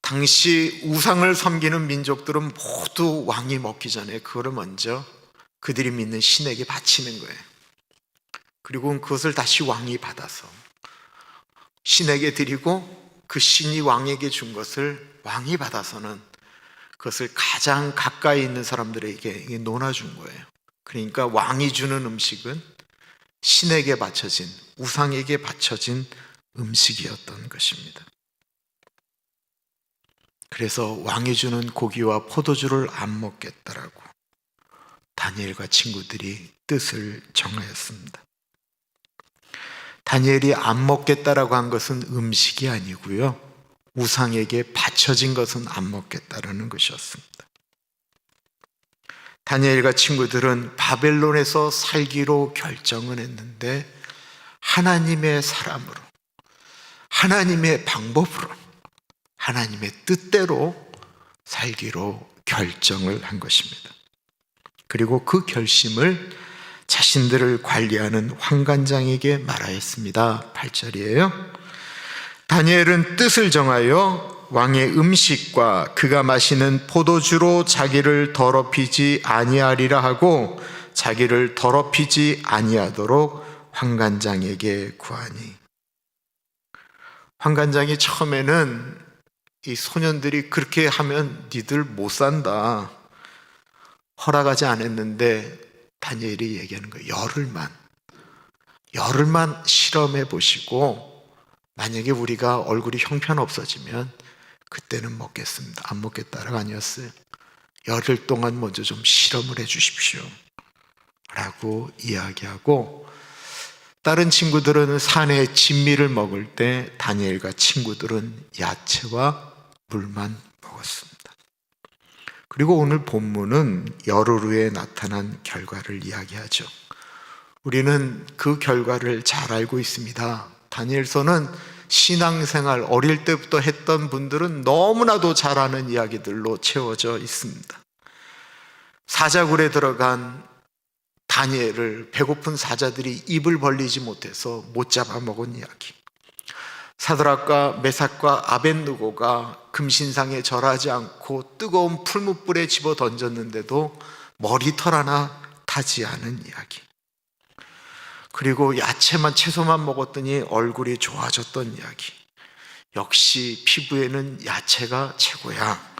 당시 우상을 섬기는 민족들은 모두 왕이 먹기 전에 그거를 먼저 그들이 믿는 신에게 바치는 거예요. 그리고 그것을 다시 왕이 받아서 신에게 드리고 그 신이 왕에게 준 것을 왕이 받아서는 그것을 가장 가까이 있는 사람들에게 나눠준 거예요. 그러니까 왕이 주는 음식은 신에게 바쳐진, 우상에게 바쳐진 음식이었던 것입니다. 그래서 왕이 주는 고기와 포도주를 안 먹겠다라고 다니엘과 친구들이 뜻을 정하였습니다. 다니엘이 안 먹겠다라고 한 것은 음식이 아니고요, 우상에게 바쳐진 것은 안 먹겠다라는 것이었습니다. 다니엘과 친구들은 바벨론에서 살기로 결정을 했는데 하나님의 사람으로, 하나님의 방법으로, 하나님의 뜻대로 살기로 결정을 한 것입니다. 그리고 그 결심을 자신들을 관리하는 환관장에게 말하였습니다. 8절이에요. 다니엘은 뜻을 정하여 왕의 음식과 그가 마시는 포도주로 자기를 더럽히지 아니하리라 하고 자기를 더럽히지 아니하도록 환관장에게 구하니. 환관장이 처음에는 이 소년들이 그렇게 하면 니들 못 산다 허락하지 않았는데 다니엘이 얘기하는 거예요. 열흘만 실험해 보시고 만약에 우리가 얼굴이 형편없어지면 그때는 먹겠습니다. 안 먹겠다라가 아니었어요. 열흘 동안 먼저 좀 실험을 해 주십시오 라고 이야기하고, 다른 친구들은 산의 진미를 먹을 때 다니엘과 친구들은 야채와 물만 먹었습니다. 그리고 오늘 본문은 열흘 후에 나타난 결과를 이야기하죠. 우리는 그 결과를 잘 알고 있습니다. 다니엘서는 신앙생활 어릴 때부터 했던 분들은 너무나도 잘 아는 이야기들로 채워져 있습니다. 사자굴에 들어간 다니엘을 배고픈 사자들이 입을 벌리지 못해서 못 잡아먹은 이야기, 사드락과 메삭과 아벳느고가 금신상에 절하지 않고 뜨거운 풀무불에 집어 던졌는데도 머리털 하나 타지 않은 이야기, 그리고 야채만 채소만 먹었더니 얼굴이 좋아졌던 이야기. 역시 피부에는 야채가 최고야.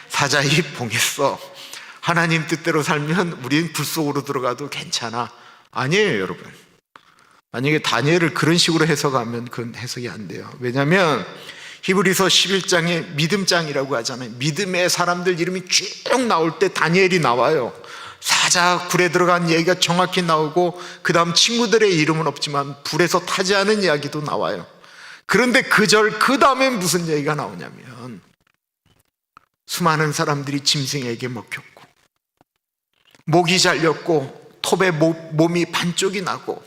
사자입 봉했어. 하나님 뜻대로 살면 우린 불 속으로 들어가도 괜찮아. 아니에요, 여러분. 만약에 다니엘을 그런 식으로 해석하면 그건 해석이 안 돼요. 왜냐하면 히브리서 11장에 믿음장이라고 하잖아요. 믿음의 사람들 이름이 쭉 나올 때 다니엘이 나와요. 사자굴에 들어간 얘기가 정확히 나오고 그 다음 친구들의 이름은 없지만 불에서 타지 않은 이야기도 나와요. 그런데 그 다음에 무슨 얘기가 나오냐면 수많은 사람들이 짐승에게 먹혔고 목이 잘렸고 톱에 몸이 반쪽이 나고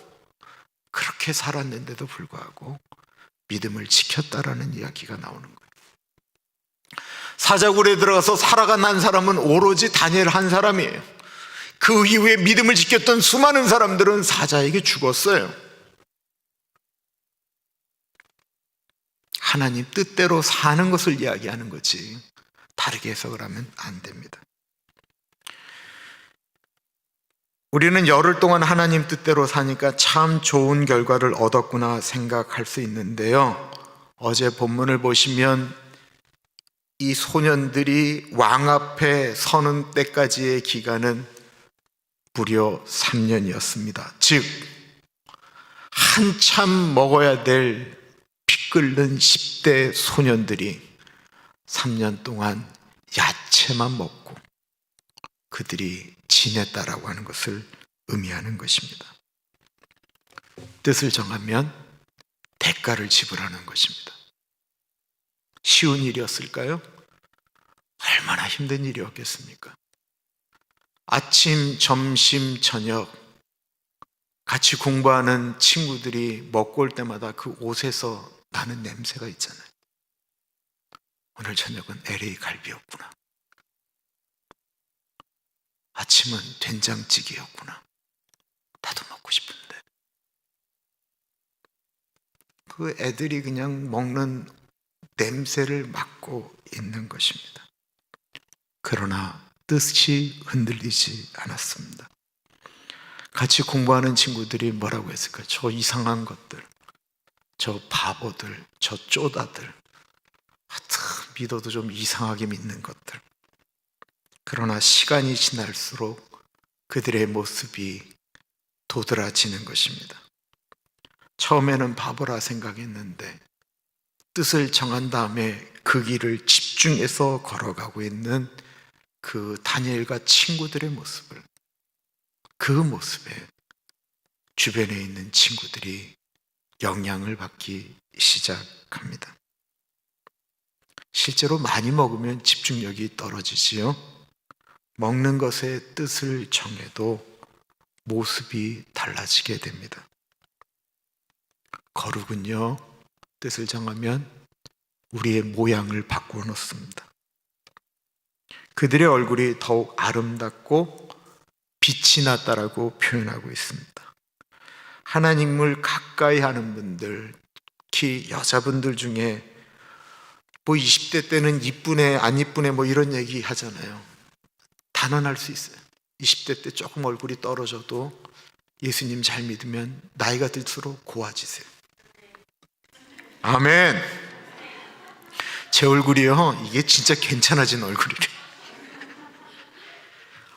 그렇게 살았는데도 불구하고 믿음을 지켰다라는 이야기가 나오는 거예요. 사자굴에 들어가서 살아간 사람은 오로지 다니엘 한 사람이에요. 그 이후에 믿음을 지켰던 수많은 사람들은 사자에게 죽었어요. 하나님 뜻대로 사는 것을 이야기하는 거지 다르게 해석을 하면 안 됩니다. 우리는 열흘 동안 하나님 뜻대로 사니까 참 좋은 결과를 얻었구나 생각할 수 있는데요, 어제 본문을 보시면 이 소년들이 왕 앞에 서는 때까지의 기간은 무려 3년이었습니다. 즉 한참 먹어야 될 피 끓는 10대 소년들이 3년 동안 야채만 먹고 그들이 지냈다라고 하는 것을 의미하는 것입니다. 뜻을 정하면 대가를 지불하는 것입니다. 쉬운 일이었을까요? 얼마나 힘든 일이었겠습니까? 아침, 점심, 저녁 같이 공부하는 친구들이 먹고 올 때마다 그 옷에서 나는 냄새가 있잖아요. 오늘 저녁은 LA 갈비였구나. 아침은 된장찌개였구나. 나도 먹고 싶은데. 그 애들이 그냥 먹는 냄새를 맡고 있는 것입니다. 그러나 뜻이 흔들리지 않았습니다. 같이 공부하는 친구들이 뭐라고 했을까요? 저 이상한 것들, 저 바보들, 저 쪼다들, 하여튼 믿어도 좀 이상하게 믿는 것들. 그러나 시간이 지날수록 그들의 모습이 도드라지는 것입니다. 처음에는 바보라 생각했는데 뜻을 정한 다음에 그 길을 집중해서 걸어가고 있는 그 다니엘과 친구들의 모습을, 그 모습에 주변에 있는 친구들이 영향을 받기 시작합니다. 실제로 많이 먹으면 집중력이 떨어지지요. 먹는 것에 뜻을 정해도 모습이 달라지게 됩니다. 거룩은요, 뜻을 정하면 우리의 모양을 바꾸어 놓습니다. 그들의 얼굴이 더욱 아름답고 빛이 났다라고 표현하고 있습니다. 하나님을 가까이 하는 분들, 특히 여자분들 중에 뭐 20대 때는 이쁘네 안 이쁘네 뭐 이런 얘기 하잖아요. 단언할 수 있어요. 20대 때 조금 얼굴이 떨어져도 예수님 잘 믿으면 나이가 들수록 고와지세요. 아멘. 제 얼굴이요, 이게 진짜 괜찮아진 얼굴이래요.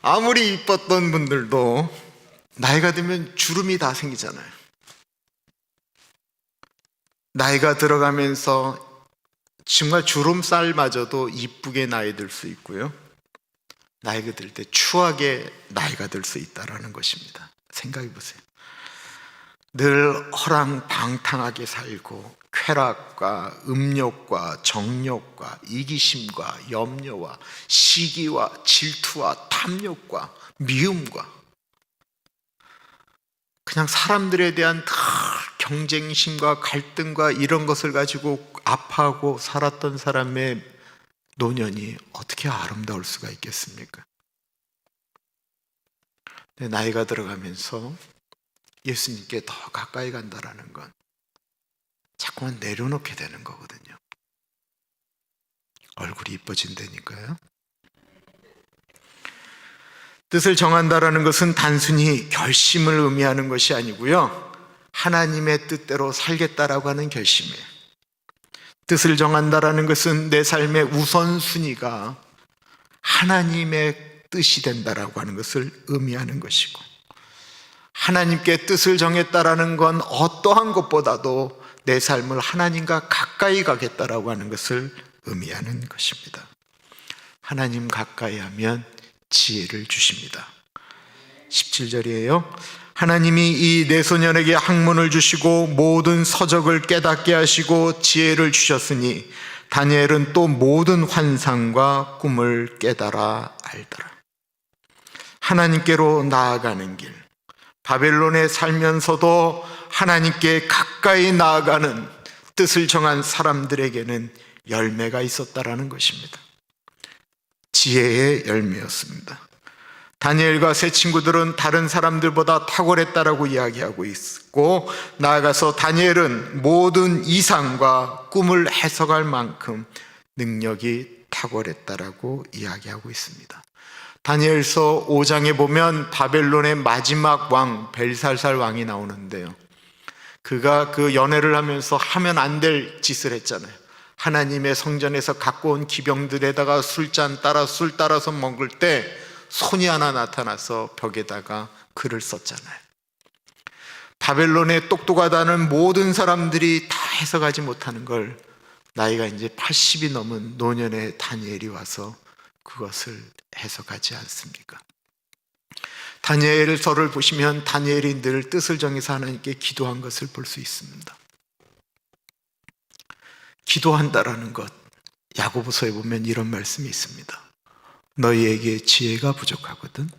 아무리 이뻤던 분들도 나이가 들면 주름이 다 생기잖아요. 나이가 들어가면서 정말 주름살마저도 이쁘게 나이 들 수 있고요, 나이가 들 때 추하게 나이가 들 수 있다는 것입니다. 생각해 보세요. 늘 허랑방탕하게 살고 쾌락과 음욕과 정욕과 이기심과 염려와 시기와 질투와 탐욕과 미움과 그냥 사람들에 대한 경쟁심과 갈등과 이런 것을 가지고 아파하고 살았던 사람의 노년이 어떻게 아름다울 수가 있겠습니까? 나이가 들어가면서 예수님께 더 가까이 간다라는 건 자꾸만 내려놓게 되는 거거든요. 얼굴이 이뻐진다니까요. 뜻을 정한다라는 것은 단순히 결심을 의미하는 것이 아니고요, 하나님의 뜻대로 살겠다라고 하는 결심이에요. 뜻을 정한다라는 것은 내 삶의 우선순위가 하나님의 뜻이 된다라고 하는 것을 의미하는 것이고, 하나님께 뜻을 정했다라는 건 어떠한 것보다도 내 삶을 하나님과 가까이 가겠다라고 하는 것을 의미하는 것입니다. 하나님 가까이 하면 지혜를 주십니다. 17절이에요. 하나님이 이 네 소년에게 학문을 주시고 모든 서적을 깨닫게 하시고 지혜를 주셨으니 다니엘은 또 모든 환상과 꿈을 깨달아 알더라. 하나님께로 나아가는 길, 바벨론에 살면서도 하나님께 가까이 나아가는 뜻을 정한 사람들에게는 열매가 있었다라는 것입니다. 지혜의 열매였습니다. 다니엘과 세 친구들은 다른 사람들보다 탁월했다라고 이야기하고 있고, 나아가서 다니엘은 모든 이상과 꿈을 해석할 만큼 능력이 탁월했다라고 이야기하고 있습니다. 다니엘서 5장에 보면 바벨론의 마지막 왕 벨살살 왕이 나오는데요, 그가 그 연애를 하면서 하면 안 될 짓을 했잖아요. 하나님의 성전에서 갖고 온 기병들에다가 술 따라서 먹을 때 손이 하나 나타나서 벽에다가 글을 썼잖아요. 바벨론의 똑똑하다는 모든 사람들이 다 해석하지 못하는 걸 나이가 이제 80이 넘은 노년의 다니엘이 와서 그것을 해석하지 않습니까? 다니엘서를 보시면 다니엘이 늘 뜻을 정해서 하나님께 기도한 것을 볼 수 있습니다. 기도한다라는 것, 야고보서에 보면 이런 말씀이 있습니다. 너희에게 지혜가 부족하거든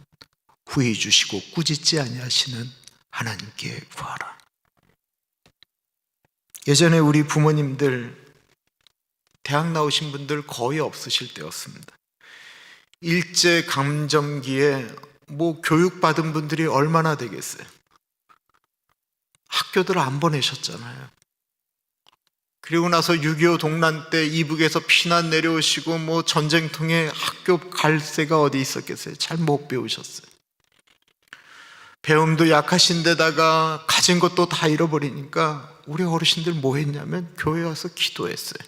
후히 주시고 꾸짖지 아니하시는 하나님께 구하라. 예전에 우리 부모님들 대학 나오신 분들 거의 없으실 때였습니다. 일제 강점기에 교육받은 분들이 얼마나 되겠어요? 학교들 안 보내셨잖아요. 그리고 나서 6.25 동란 때 이북에서 피난 내려오시고 전쟁통에 학교 갈 새가 어디 있었겠어요? 잘 못 배우셨어요. 배움도 약하신 데다가 가진 것도 다 잃어버리니까 우리 어르신들 뭐 했냐면 교회 와서 기도했어요.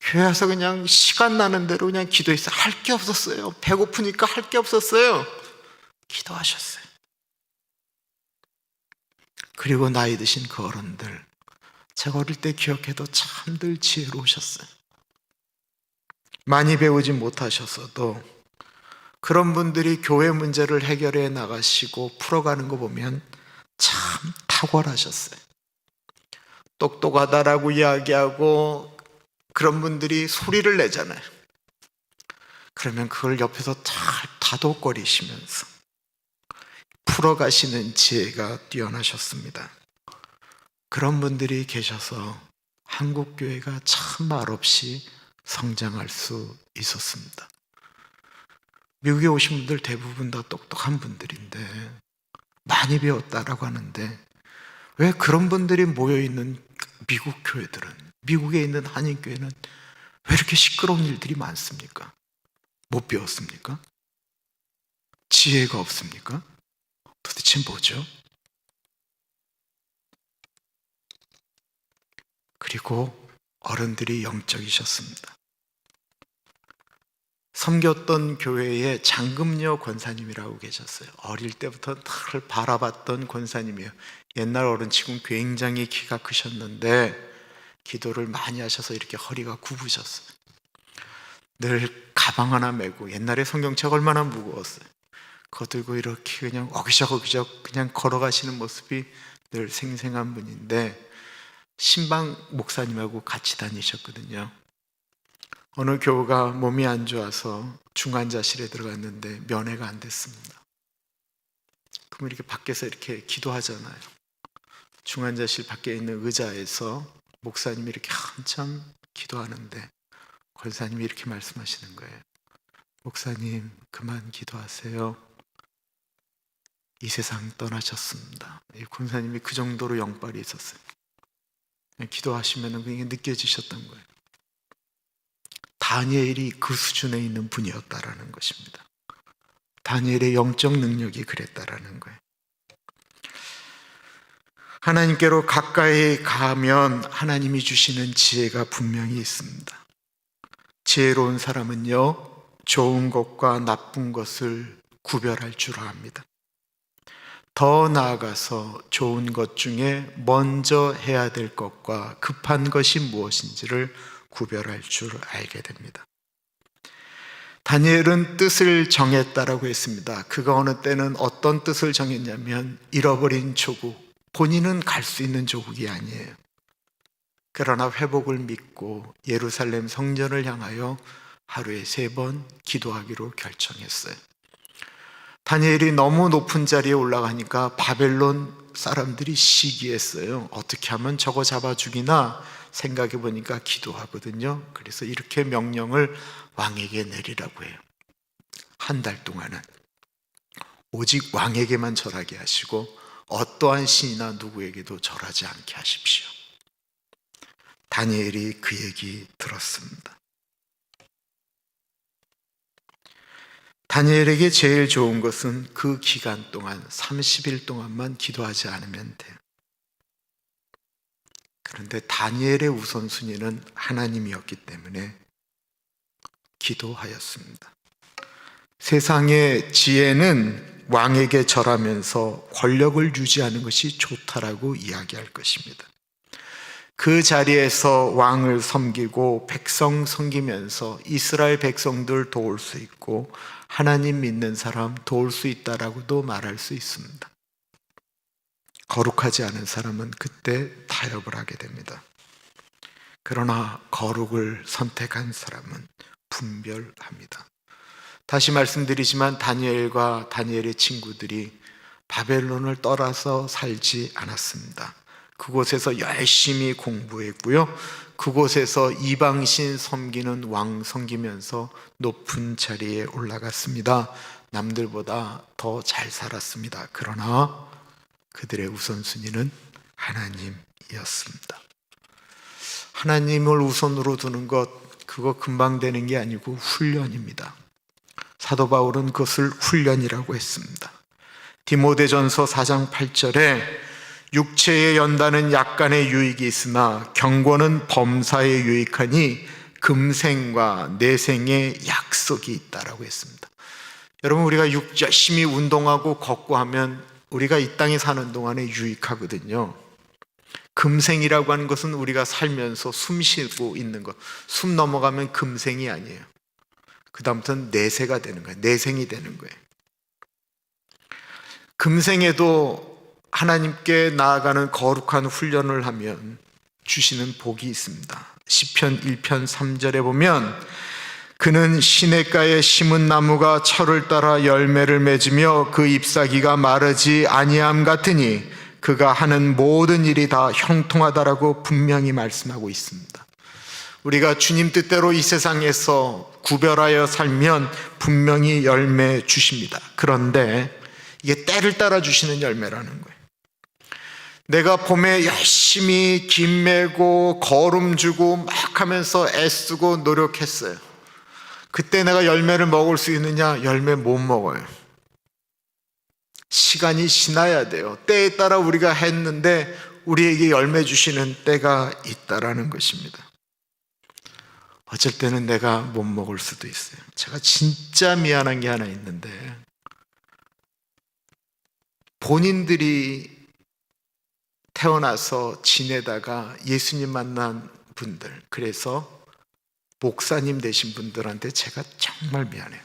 교회 와서 그냥 시간 나는 대로 그냥 기도했어요. 할 게 없었어요. 배고프니까 할 게 없었어요. 기도하셨어요. 그리고 나이 드신 그 어른들, 제가 어릴 때 기억해도 참들 지혜로우셨어요. 많이 배우지 못하셨어도 그런 분들이 교회 문제를 해결해 나가시고 풀어가는 거 보면 참 탁월하셨어요. 똑똑하다라고 이야기하고 그런 분들이 소리를 내잖아요. 그러면 그걸 옆에서 잘 다독거리시면서 풀어가시는 지혜가 뛰어나셨습니다. 그런 분들이 계셔서 한국교회가 참 말없이 성장할 수 있었습니다. 미국에 오신 분들 대부분 다 똑똑한 분들인데 많이 배웠다라고 하는데 왜 그런 분들이 모여있는 미국 교회들은, 미국에 있는 한인교회는 왜 이렇게 시끄러운 일들이 많습니까? 못 배웠습니까? 지혜가 없습니까? 도대체 뭐죠? 그리고 어른들이 영적이셨습니다. 섬겼던 교회에 장금녀 권사님이라고 계셨어요. 어릴 때부터 늘 바라봤던 권사님이에요. 옛날 어른치고는 굉장히 키가 크셨는데 기도를 많이 하셔서 이렇게 허리가 굽으셨어요. 늘 가방 하나 메고, 옛날에 성경책 얼마나 무거웠어요. 그거 들고 이렇게 그냥 어기적어기적 그냥 걸어가시는 모습이 늘 생생한 분인데 신방 목사님하고 같이 다니셨거든요. 어느 교우가 몸이 안 좋아서 중환자실에 들어갔는데 면회가 안 됐습니다. 그럼 이렇게 밖에서 이렇게 기도하잖아요. 중환자실 밖에 있는 의자에서 목사님이 이렇게 한참 기도하는데 권사님이 이렇게 말씀하시는 거예요. 목사님, 그만 기도하세요. 이 세상 떠나셨습니다. 이 권사님이 그 정도로 영빨이 있었어요. 기도하시면 그게 느껴지셨던 거예요. 다니엘이 그 수준에 있는 분이었다라는 것입니다. 다니엘의 영적 능력이 그랬다라는 거예요. 하나님께로 가까이 가면 하나님이 주시는 지혜가 분명히 있습니다. 지혜로운 사람은요, 좋은 것과 나쁜 것을 구별할 줄 압니다. 더 나아가서 좋은 것 중에 먼저 해야 될 것과 급한 것이 무엇인지를 구별할 줄 알게 됩니다. 다니엘은 뜻을 정했다라고 했습니다. 그가 어느 때는 어떤 뜻을 정했냐면 잃어버린 조국, 본인은 갈 수 있는 조국이 아니에요. 그러나 회복을 믿고 예루살렘 성전을 향하여 하루에 3번 기도하기로 결정했어요. 다니엘이 너무 높은 자리에 올라가니까 바벨론 사람들이 시기했어요. 어떻게 하면 저거 잡아 죽이나 생각해 보니까 기도하거든요. 그래서 이렇게 명령을 왕에게 내리라고 해요. 한 달 동안은 오직 왕에게만 절하게 하시고 어떠한 신이나 누구에게도 절하지 않게 하십시오. 다니엘이 그 얘기 들었습니다. 다니엘에게 제일 좋은 것은 그 기간 동안 30일 동안만 기도하지 않으면 돼요. 그런데 다니엘의 우선순위는 하나님이었기 때문에 기도하였습니다. 세상의 지혜는 왕에게 절하면서 권력을 유지하는 것이 좋다라고 이야기할 것입니다. 그 자리에서 왕을 섬기고 백성 섬기면서 이스라엘 백성들 도울 수 있고 하나님 믿는 사람 도울 수 있다라고도 말할 수 있습니다. 거룩하지 않은 사람은 그때 타협을 하게 됩니다. 그러나 거룩을 선택한 사람은 분별합니다. 다시 말씀드리지만 다니엘과 다니엘의 친구들이 바벨론을 떠나서 살지 않았습니다. 그곳에서 열심히 공부했고요. 그곳에서 이방신 섬기는 왕 섬기면서 높은 자리에 올라갔습니다. 남들보다 더 잘 살았습니다. 그러나 그들의 우선순위는 하나님이었습니다. 하나님을 우선으로 두는 것, 그거 금방 되는 게 아니고 훈련입니다. 사도 바울은 그것을 훈련이라고 했습니다. 디모데전서 4장 8절에 육체의 연단은 약간의 유익이 있으나 경고는 범사에 유익하니 금생과 내생의 약속이 있다라고 했습니다. 여러분, 우리가 열심히 운동하고 걷고 하면 우리가 이 땅에 사는 동안에 유익하거든요. 금생이라고 하는 것은 우리가 살면서 숨 쉬고 있는 것, 숨 넘어가면 금생이 아니에요. 그 다음부터는 내세가 되는 거예요. 내생이 되는 거예요. 금생에도 하나님께 나아가는 거룩한 훈련을 하면 주시는 복이 있습니다. 시편 1편 3절에 보면 그는 시냇가에 심은 나무가 철을 따라 열매를 맺으며 그 잎사귀가 마르지 아니함 같으니 그가 하는 모든 일이 다 형통하다라고 분명히 말씀하고 있습니다. 우리가 주님 뜻대로 이 세상에서 구별하여 살면 분명히 열매 주십니다. 그런데 이게 때를 따라 주시는 열매라는 거예요. 내가 봄에 열심히 김 메고 거름 주고 막 하면서 애쓰고 노력했어요. 그때 내가 열매를 먹을 수 있느냐? 열매 못 먹어요. 시간이 지나야 돼요. 때에 따라 우리가 했는데 우리에게 열매 주시는 때가 있다라는 것입니다. 어쩔 때는 내가 못 먹을 수도 있어요. 제가 진짜 미안한 게 하나 있는데, 본인들이 태어나서 지내다가 예수님 만난 분들, 그래서 목사님 되신 분들한테 제가 정말 미안해요.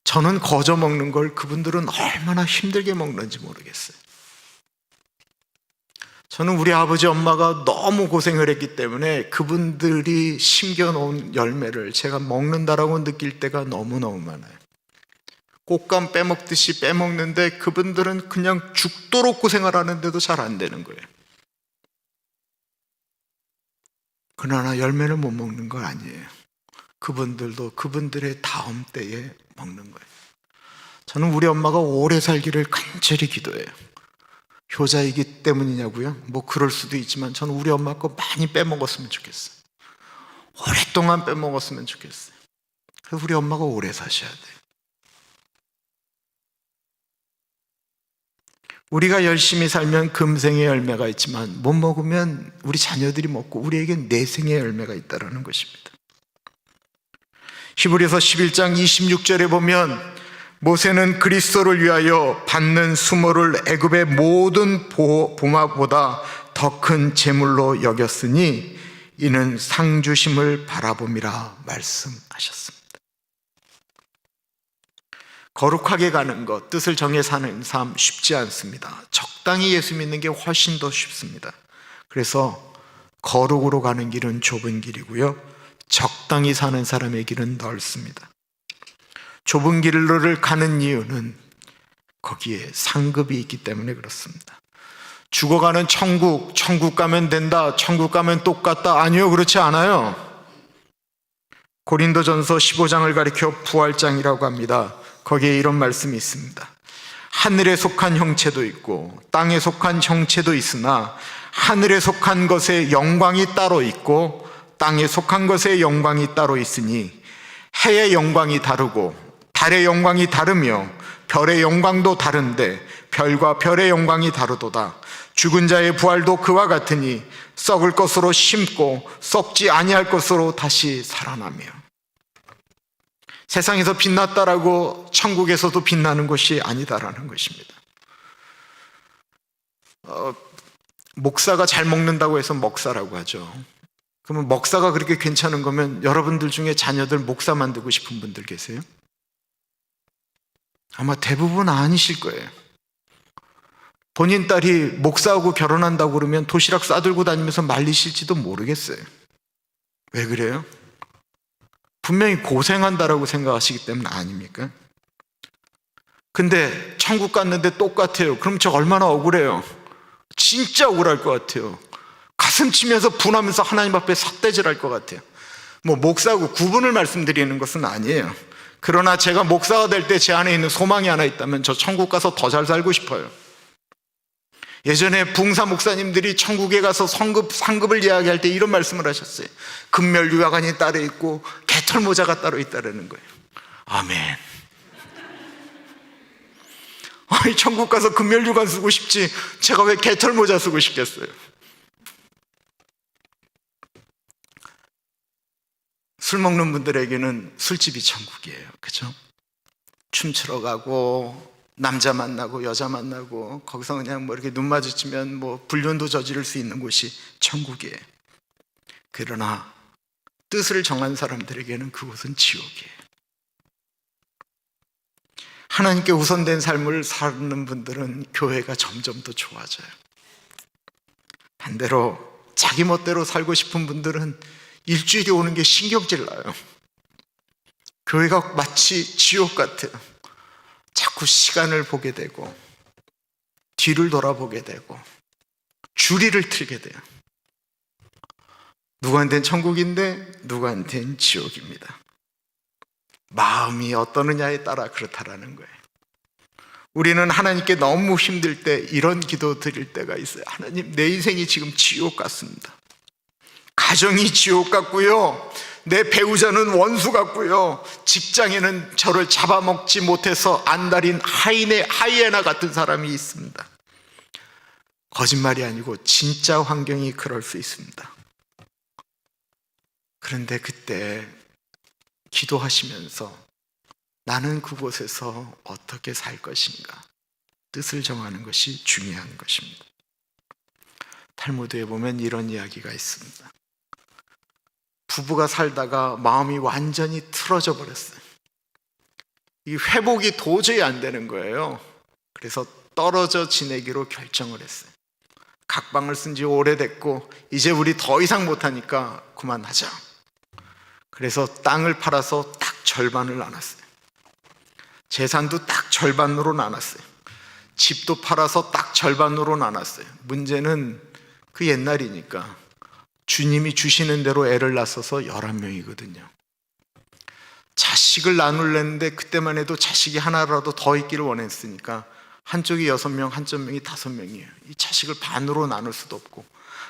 저는 거저 먹는 걸 그분들은 얼마나 힘들게 먹는지 모르겠어요. 저는 우리 아버지 엄마가 너무 고생을 했기 때문에 그분들이 심겨놓은 열매를 제가 먹는다라고 느낄 때가 너무너무 많아요. 꽃감 빼먹듯이 빼먹는데 그분들은 그냥 죽도록 고생을 하는데도 잘 안 되는 거예요. 그러나 열매를 못 먹는 건 아니에요. 그분들도 그분들의 다음 때에 먹는 거예요. 저는 우리 엄마가 오래 살기를 간절히 기도해요. 효자이기 때문이냐고요? 뭐 그럴 수도 있지만 저는 우리 엄마 거 많이 빼먹었으면 좋겠어요. 오랫동안 빼먹었으면 좋겠어요. 그래서 우리 엄마가 오래 사셔야 돼요. 우리가 열심히 살면 금생의 열매가 있지만 못 먹으면 우리 자녀들이 먹고 우리에겐 내생의 열매가 있다는 것입니다. 히브리서 11장 26절에 보면 모세는 그리스도를 위하여 받는 수모를 애굽의 모든 보마보다 더 큰 재물로 여겼으니 이는 상 주심을 바라봄이라 말씀하셨습니다. 거룩하게 가는 것, 뜻을 정해 사는 삶 쉽지 않습니다. 적당히 예수 믿는 게 훨씬 더 쉽습니다. 그래서 거룩으로 가는 길은 좁은 길이고요, 적당히 사는 사람의 길은 넓습니다. 좁은 길을 가는 이유는 거기에 상급이 있기 때문에 그렇습니다. 죽어가는 천국 가면 된다, 천국 가면 똑같다, 아니요, 그렇지 않아요. 고린도전서 15장을 가리켜 부활장이라고 합니다. 거기에 이런 말씀이 있습니다. 하늘에 속한 형체도 있고 땅에 속한 형체도 있으나 하늘에 속한 것의 영광이 따로 있고 땅에 속한 것의 영광이 따로 있으니 해의 영광이 다르고 달의 영광이 다르며 별의 영광도 다른데 별과 별의 영광이 다르도다. 죽은 자의 부활도 그와 같으니 썩을 것으로 심고 썩지 아니할 것으로 다시 살아나며. 세상에서 빛났다라고 천국에서도 빛나는 것이 아니다라는 것입니다. 목사가 잘 먹는다고 해서 먹사라고 하죠. 그러면 먹사가 그렇게 괜찮은 거면 여러분들 중에 자녀들 목사 만들고 싶은 분들 계세요? 아마 대부분 아니실 거예요. 본인 딸이 목사하고 결혼한다고 그러면 도시락 싸들고 다니면서 말리실지도 모르겠어요. 왜 그래요? 분명히 고생한다라고 생각하시기 때문 아닙니까? 근데 천국 갔는데 똑같아요. 그럼 저 얼마나 억울해요. 진짜 억울할 것 같아요. 가슴 치면서 분하면서 하나님 앞에 삿대질할 것 같아요. 뭐 목사하고 구분을 말씀드리는 것은 아니에요. 그러나 제가 목사가 될 때 제 안에 있는 소망이 하나 있다면 저 천국 가서 더 잘 살고 싶어요. 예전에 붕사 목사님들이 천국에 가서 상급을 이야기할 때 이런 말씀을 하셨어요. 금멸유화관이 따로 있고 개털모자가 따로 있다는 거예요. 아멘. 아니, 천국 가서 금멸유관 쓰고 싶지 제가 왜 개털모자 쓰고 싶겠어요? 술 먹는 분들에게는 술집이 천국이에요. 그죠? 춤추러 가고 남자 만나고 여자 만나고 거기서 그냥 뭐 이렇게 눈 마주치면 뭐 불륜도 저지를 수 있는 곳이 천국이에요. 그러나 뜻을 정한 사람들에게는 그곳은 지옥이에요. 하나님께 우선된 삶을 사는 분들은 교회가 점점 더 좋아져요. 반대로 자기 멋대로 살고 싶은 분들은 일주일이 오는 게 신경질 나요. 교회가 마치 지옥 같아요. 자꾸 시간을 보게 되고 뒤를 돌아보게 되고 주리를 틀게 돼요. 누구한테는 천국인데 누구한테는 지옥입니다. 마음이 어떠느냐에 따라 그렇다라는 거예요. 우리는 하나님께 너무 힘들 때 이런 기도 드릴 때가 있어요. 하나님, 내 인생이 지금 지옥 같습니다. 가정이 지옥 같고요, 내 배우자는 원수 같고요, 직장에는 저를 잡아먹지 못해서 안달인 하이에나 같은 사람이 있습니다. 거짓말이 아니고 진짜 환경이 그럴 수 있습니다. 그런데 그때 기도하시면서 나는 그곳에서 어떻게 살 것인가 뜻을 정하는 것이 중요한 것입니다. 탈무드에 보면 이런 이야기가 있습니다. 부부가 살다가 마음이 완전히 틀어져 버렸어요. 이 회복이 도저히 안 되는 거예요. 그래서 떨어져 지내기로 결정을 했어요. 각방을 쓴 지 오래됐고 이제 우리 더 이상 못하니까 그만하자. 그래서 땅을 팔아서 딱 절반을 나눴어요. 재산도 딱 절반으로 나눴어요. 집도 팔아서 딱 절반으로 나눴어요. 문제는 그 옛날이니까 주님이 주시는 대로 애를 낳아서 11명이거든요. 자식을 나눌랬는데 그때만 해도 자식이 하나라도 더 있기를 원했으니까 한쪽이 6명, 한쪽이 5명이에요. 이 자식을 반으로 나눌 수도 없고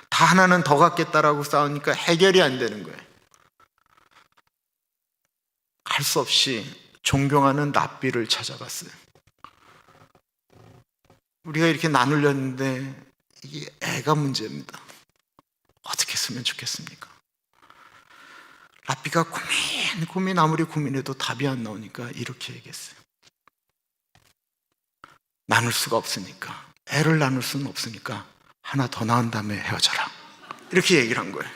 다 하나는 더 갖겠다라고 싸우니까 해결이 안 되는 거예요. 할 수 없이 존경하는 랍비를 찾아갔어요. 우리가 이렇게 나누려는데 이게 애가 문제입니다. 어떻게 쓰면 좋겠습니까? 랍비가 고민 아무리 고민해도 답이 안 나오니까 이렇게 얘기했어요. 나눌 수가 없으니까, 애를 나눌 수는 없으니까 하나 더 낳은 다음에 헤어져라, 이렇게 얘기를 한 거예요.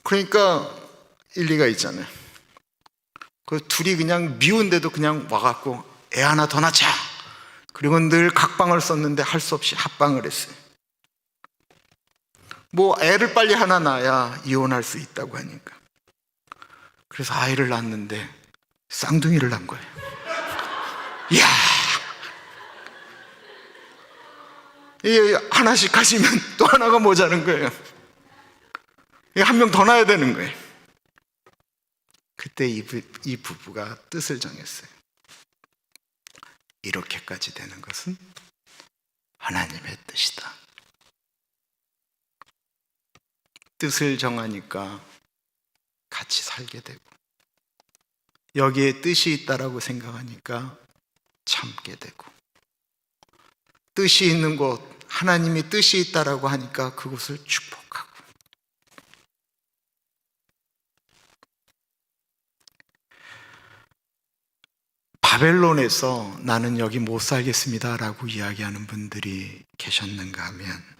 그러니까 일리가 있잖아요. 그 둘이 그냥 미운데도 그냥 와갖고 애 하나 더 낳자. 그리고 늘 각방을 썼는데 할 수 없이 합방을 했어요. 뭐 애를 빨리 하나 낳아야 이혼할 수 있다고 하니까. 그래서 아이를 낳았는데 쌍둥이를 낳은 거예요. 이야, 이게 하나씩 가시면 또 하나가 모자른 거예요. 한 명 더 낳아야 되는 거예요. 그때 이 부부가 뜻을 정했어요. 이렇게까지 되는 것은 하나님의 뜻이다. 뜻을 정하니까 같이 살게 되고, 여기에 뜻이 있다라고 생각하니까 참게 되고, 뜻이 있는 곳, 하나님이 뜻이 있다라고 하니까 그곳을 축복하고, 바벨론에서 나는 여기 못 살겠습니다 라고 이야기하는 분들이 계셨는가 하면,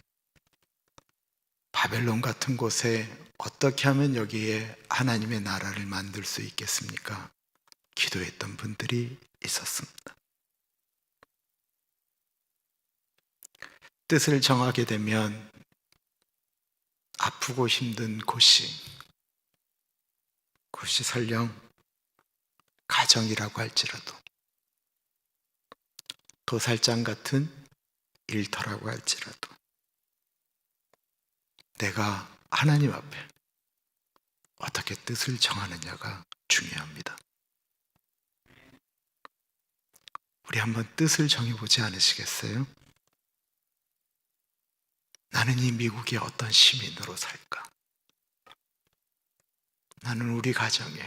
바벨론 같은 곳에 어떻게 하면 여기에 하나님의 나라를 만들 수 있겠습니까? 기도했던 분들이 있었습니다. 뜻을 정하게 되면 아프고 힘든 그것이 설령 가정이라고 할지라도, 도살장 같은 일터라고 할지라도 내가 하나님 앞에 어떻게 뜻을 정하느냐가 중요합니다. 우리 한번 뜻을 정해보지 않으시겠어요? 나는 이 미국의 어떤 시민으로 살까? 나는 우리 가정에,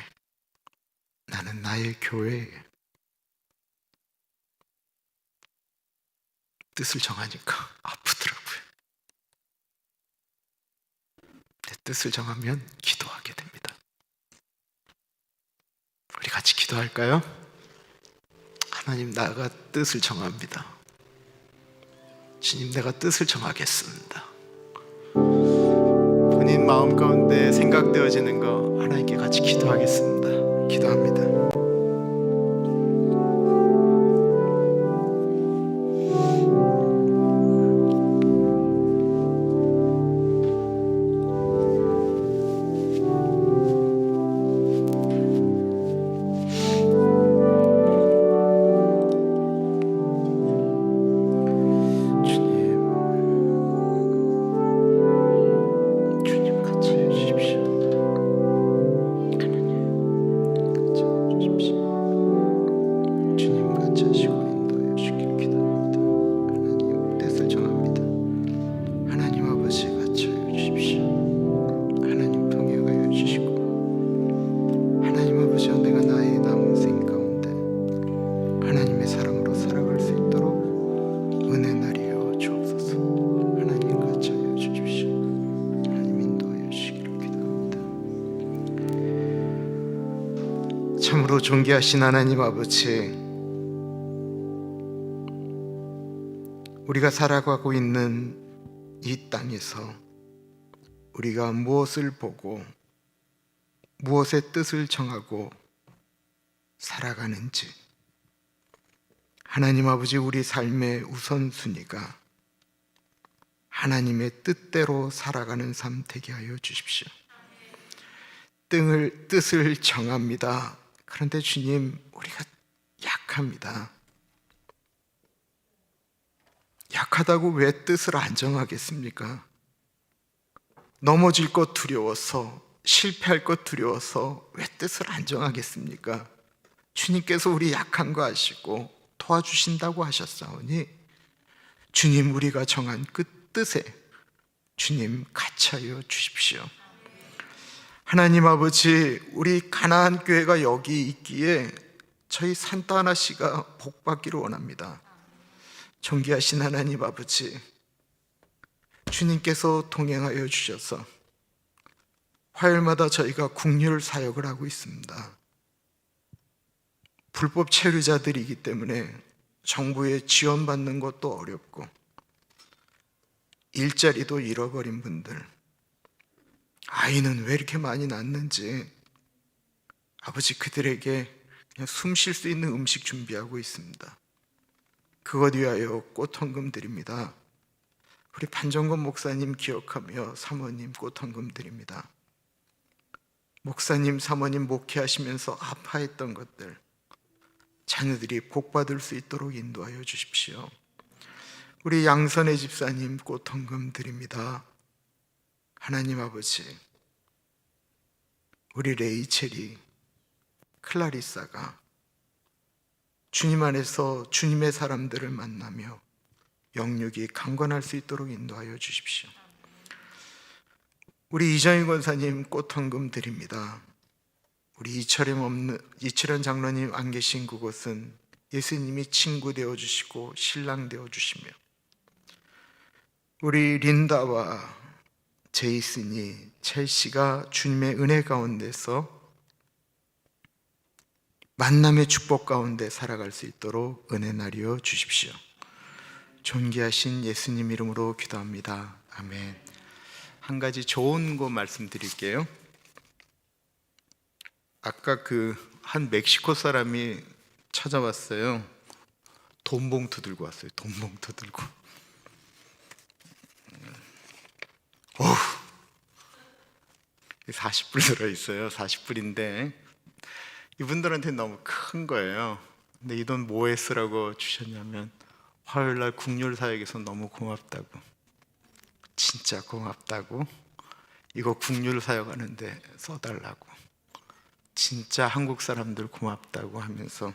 나는 나의 교회에 뜻을 정하니까 아프더라고요. 내 뜻을 정하면 기도하게 됩니다. 우리 같이 기도할까요? 하나님, 나가 뜻을 정합니다. 주님, 내가 뜻을 정하겠습니다. 본인 마음 가운데 생각되어지는 거 하나님께 같이 기도하겠습니다. 기도합니다. 주님 같이 해주십시오. 주님 같이 하시고 인도해 주시길 기도합니다. 하나님, 뜻을 정합니다. 하나님 아버지 같이 해주십시오. 하나님 통행하여 주시고, 하나님 아버지여, 내가 나의 남은 생 가운데 하나님의 사랑으로 살아갈 수 있도록 은혜 나리여 주옵소서. 하나님 같이 하여 주십시오. 하나님 인도하여 주시기를 기도합니다. 참으로 존귀하신 하나님 아버지, 우리가 살아가고 있는 이 땅에서 우리가 무엇을 보고 무엇의 뜻을 정하고 살아가는지, 하나님 아버지, 우리 삶의 우선순위가 하나님의 뜻대로 살아가는 삶 되게 하여 주십시오. 뜻을 정합니다. 그런데 주님, 우리가 약합니다. 약하다고 왜 뜻을 안 정하겠습니까? 넘어질 것 두려워서, 실패할 것 두려워서 왜 뜻을 안 정하겠습니까? 주님께서 우리 약한 거 아시고 도와주신다고 하셨사오니, 주님, 우리가 정한 그 뜻에 주님 같이하여 주십시오. 하나님 아버지, 우리 가나안 교회가 여기 있기에 저희 산타하나 씨가 복받기를 원합니다. 존귀하신 하나님 아버지, 주님께서 동행하여 주셔서 화요일마다 저희가 국률 사역을 하고 있습니다. 불법 체류자들이기 때문에 정부의 지원받는 것도 어렵고 일자리도 잃어버린 분들, 아이는 왜 이렇게 많이 낳는지 아버지, 그들에게 그냥 숨 쉴 수 있는 음식 준비하고 있습니다. 그것 위하여 꽃헌금 드립니다. 우리 판정건 목사님 기억하며 사모님 꽃헌금 드립니다. 목사님, 사모님 목회하시면서 아파했던 것들, 자녀들이 복받을 수 있도록 인도하여 주십시오. 우리 양선의 집사님 꽃헌금 드립니다. 하나님 아버지, 우리 레이첼이, 클라리사가 주님 안에서 주님의 사람들을 만나며 영육이 강건할 수 있도록 인도하여 주십시오. 우리 이정희 권사님 꽃헌금 드립니다. 우리 이철현 장로님 안 계신 그곳은 예수님이 친구 되어주시고 신랑 되어주시며 우리 린다와 제이슨이 첼시가 주님의 은혜 가운데서 만남의 축복 가운데 살아갈 수 있도록 은혜 나리어 주십시오. 존귀하신 예수님 이름으로 기도합니다. 아멘. 한 가지 좋은 거 말씀드릴게요. 아까 한 멕시코 사람이 찾아왔어요. 돈 봉투 들고 왔어요. 돈 봉투 들고. 어후, 40불 들어있어요. 40불인데 이분들한테 너무 큰 거예요. 근데 이 돈 뭐에 쓰라고 주셨냐면 화요일날 국률사역에서 너무 고맙다고, 진짜 고맙다고, 이거 국률사역하는데 써달라고, 진짜 한국 사람들 고맙다고 하면서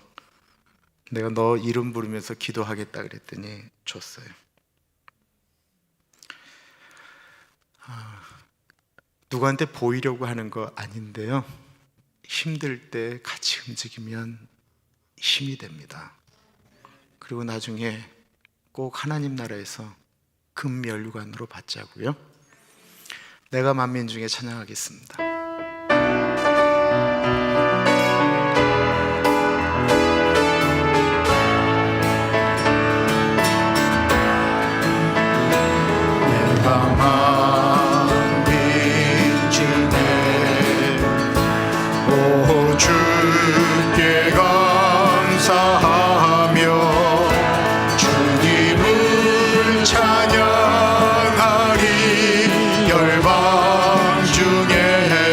내가 너 이름 부르면서 기도하겠다 그랬더니 줬어요. 누구한테 보이려고 하는 거 아닌데요, 힘들 때 같이 움직이면 힘이 됩니다. 그리고 나중에 꼭 하나님 나라에서 금멸관으로 받자고요. 내가 만민 중에 찬양하겠습니다. 내가 만민 중에 오 주께 감사하며 주님을 찬양하리. 열방 중에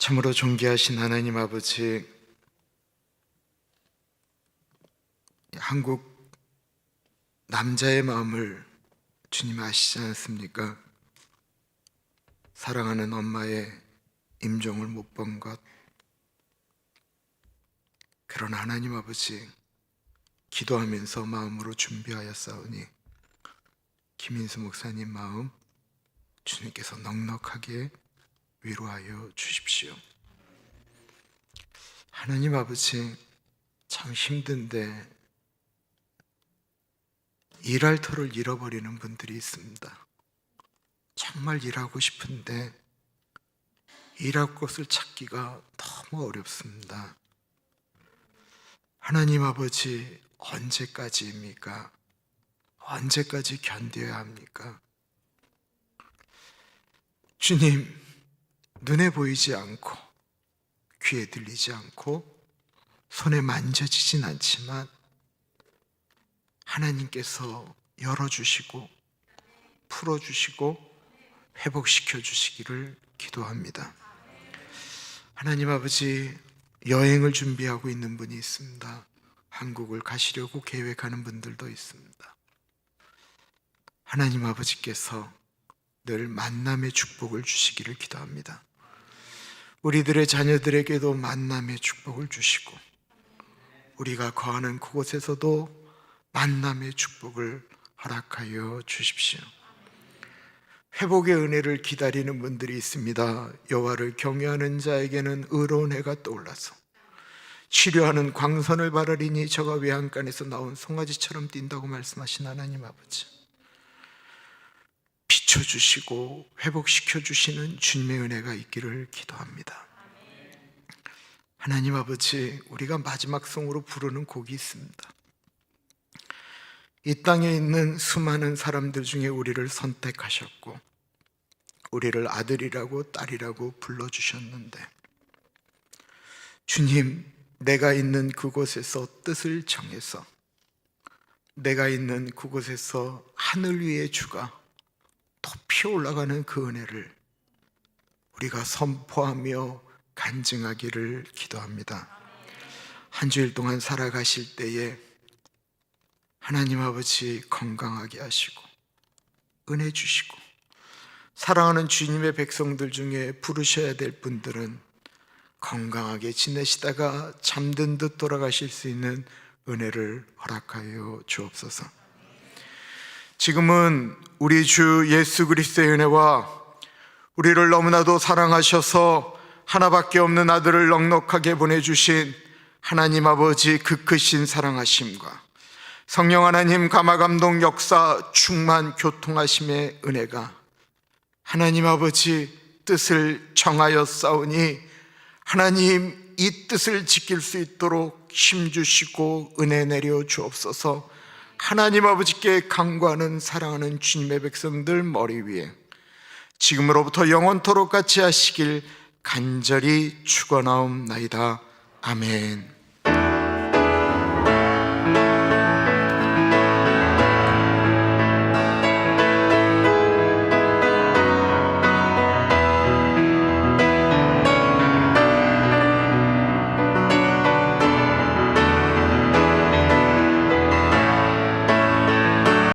참으로 존귀하신 하나님 아버지, 한국 남자의 마음을 주님 아시지 않습니까? 사랑하는 엄마의 임종을 못 본 것. 그러나 하나님 아버지, 기도하면서 마음으로 준비하였사오니 김인수 목사님 마음 주님께서 넉넉하게 위로하여 주십시오. 하나님 아버지, 참 힘든데 일할 터를 잃어버리는 분들이 있습니다. 정말 일하고 싶은데 일할 곳을 찾기가 너무 어렵습니다. 하나님 아버지, 언제까지입니까? 언제까지 견뎌야 합니까? 주님, 눈에 보이지 않고 귀에 들리지 않고 손에 만져지진 않지만 하나님께서 열어주시고 풀어주시고 회복시켜 주시기를 기도합니다. 하나님 아버지, 여행을 준비하고 있는 분이 있습니다. 한국을 가시려고 계획하는 분들도 있습니다. 하나님 아버지께서 늘 만남의 축복을 주시기를 기도합니다. 우리들의 자녀들에게도 만남의 축복을 주시고 우리가 거하는 그곳에서도 만남의 축복을 허락하여 주십시오. 회복의 은혜를 기다리는 분들이 있습니다. 여호와를 경외하는 자에게는 의로운 해가 떠올라서 치료하는 광선을 바라리니 저가 외양간에서 나온 송아지처럼 뛴다고 말씀하신 하나님 아버지, 비춰주시고 회복시켜주시는 주님의 은혜가 있기를 기도합니다. 하나님 아버지, 우리가 마지막 성으로 부르는 곡이 있습니다. 이 땅에 있는 수많은 사람들 중에 우리를 선택하셨고 우리를 아들이라고 딸이라고 불러주셨는데, 주님, 내가 있는 그곳에서 뜻을 정해서 내가 있는 그곳에서 하늘 위의 주가 높이 올라가는 그 은혜를 우리가 선포하며 간증하기를 기도합니다. 한 주일 동안 살아가실 때에 하나님 아버지 건강하게 하시고 은혜 주시고, 사랑하는 주님의 백성들 중에 부르셔야 될 분들은 건강하게 지내시다가 잠든 듯 돌아가실 수 있는 은혜를 허락하여 주옵소서. 지금은 우리 주 예수 그리스도의 은혜와 우리를 너무나도 사랑하셔서 하나밖에 없는 아들을 넉넉하게 보내주신 하나님 아버지 그 크신 사랑하심과 성령 하나님 감화감동 역사 충만 교통하심의 은혜가 하나님 아버지 뜻을 정하였사오니 하나님 이 뜻을 지킬 수 있도록 힘주시고 은혜 내려 주옵소서. 하나님 아버지께 간구하는 사랑하는 주님의 백성들 머리 위에 지금으로부터 영원토록 같이 하시길 간절히 축원하옵나이다. 아멘.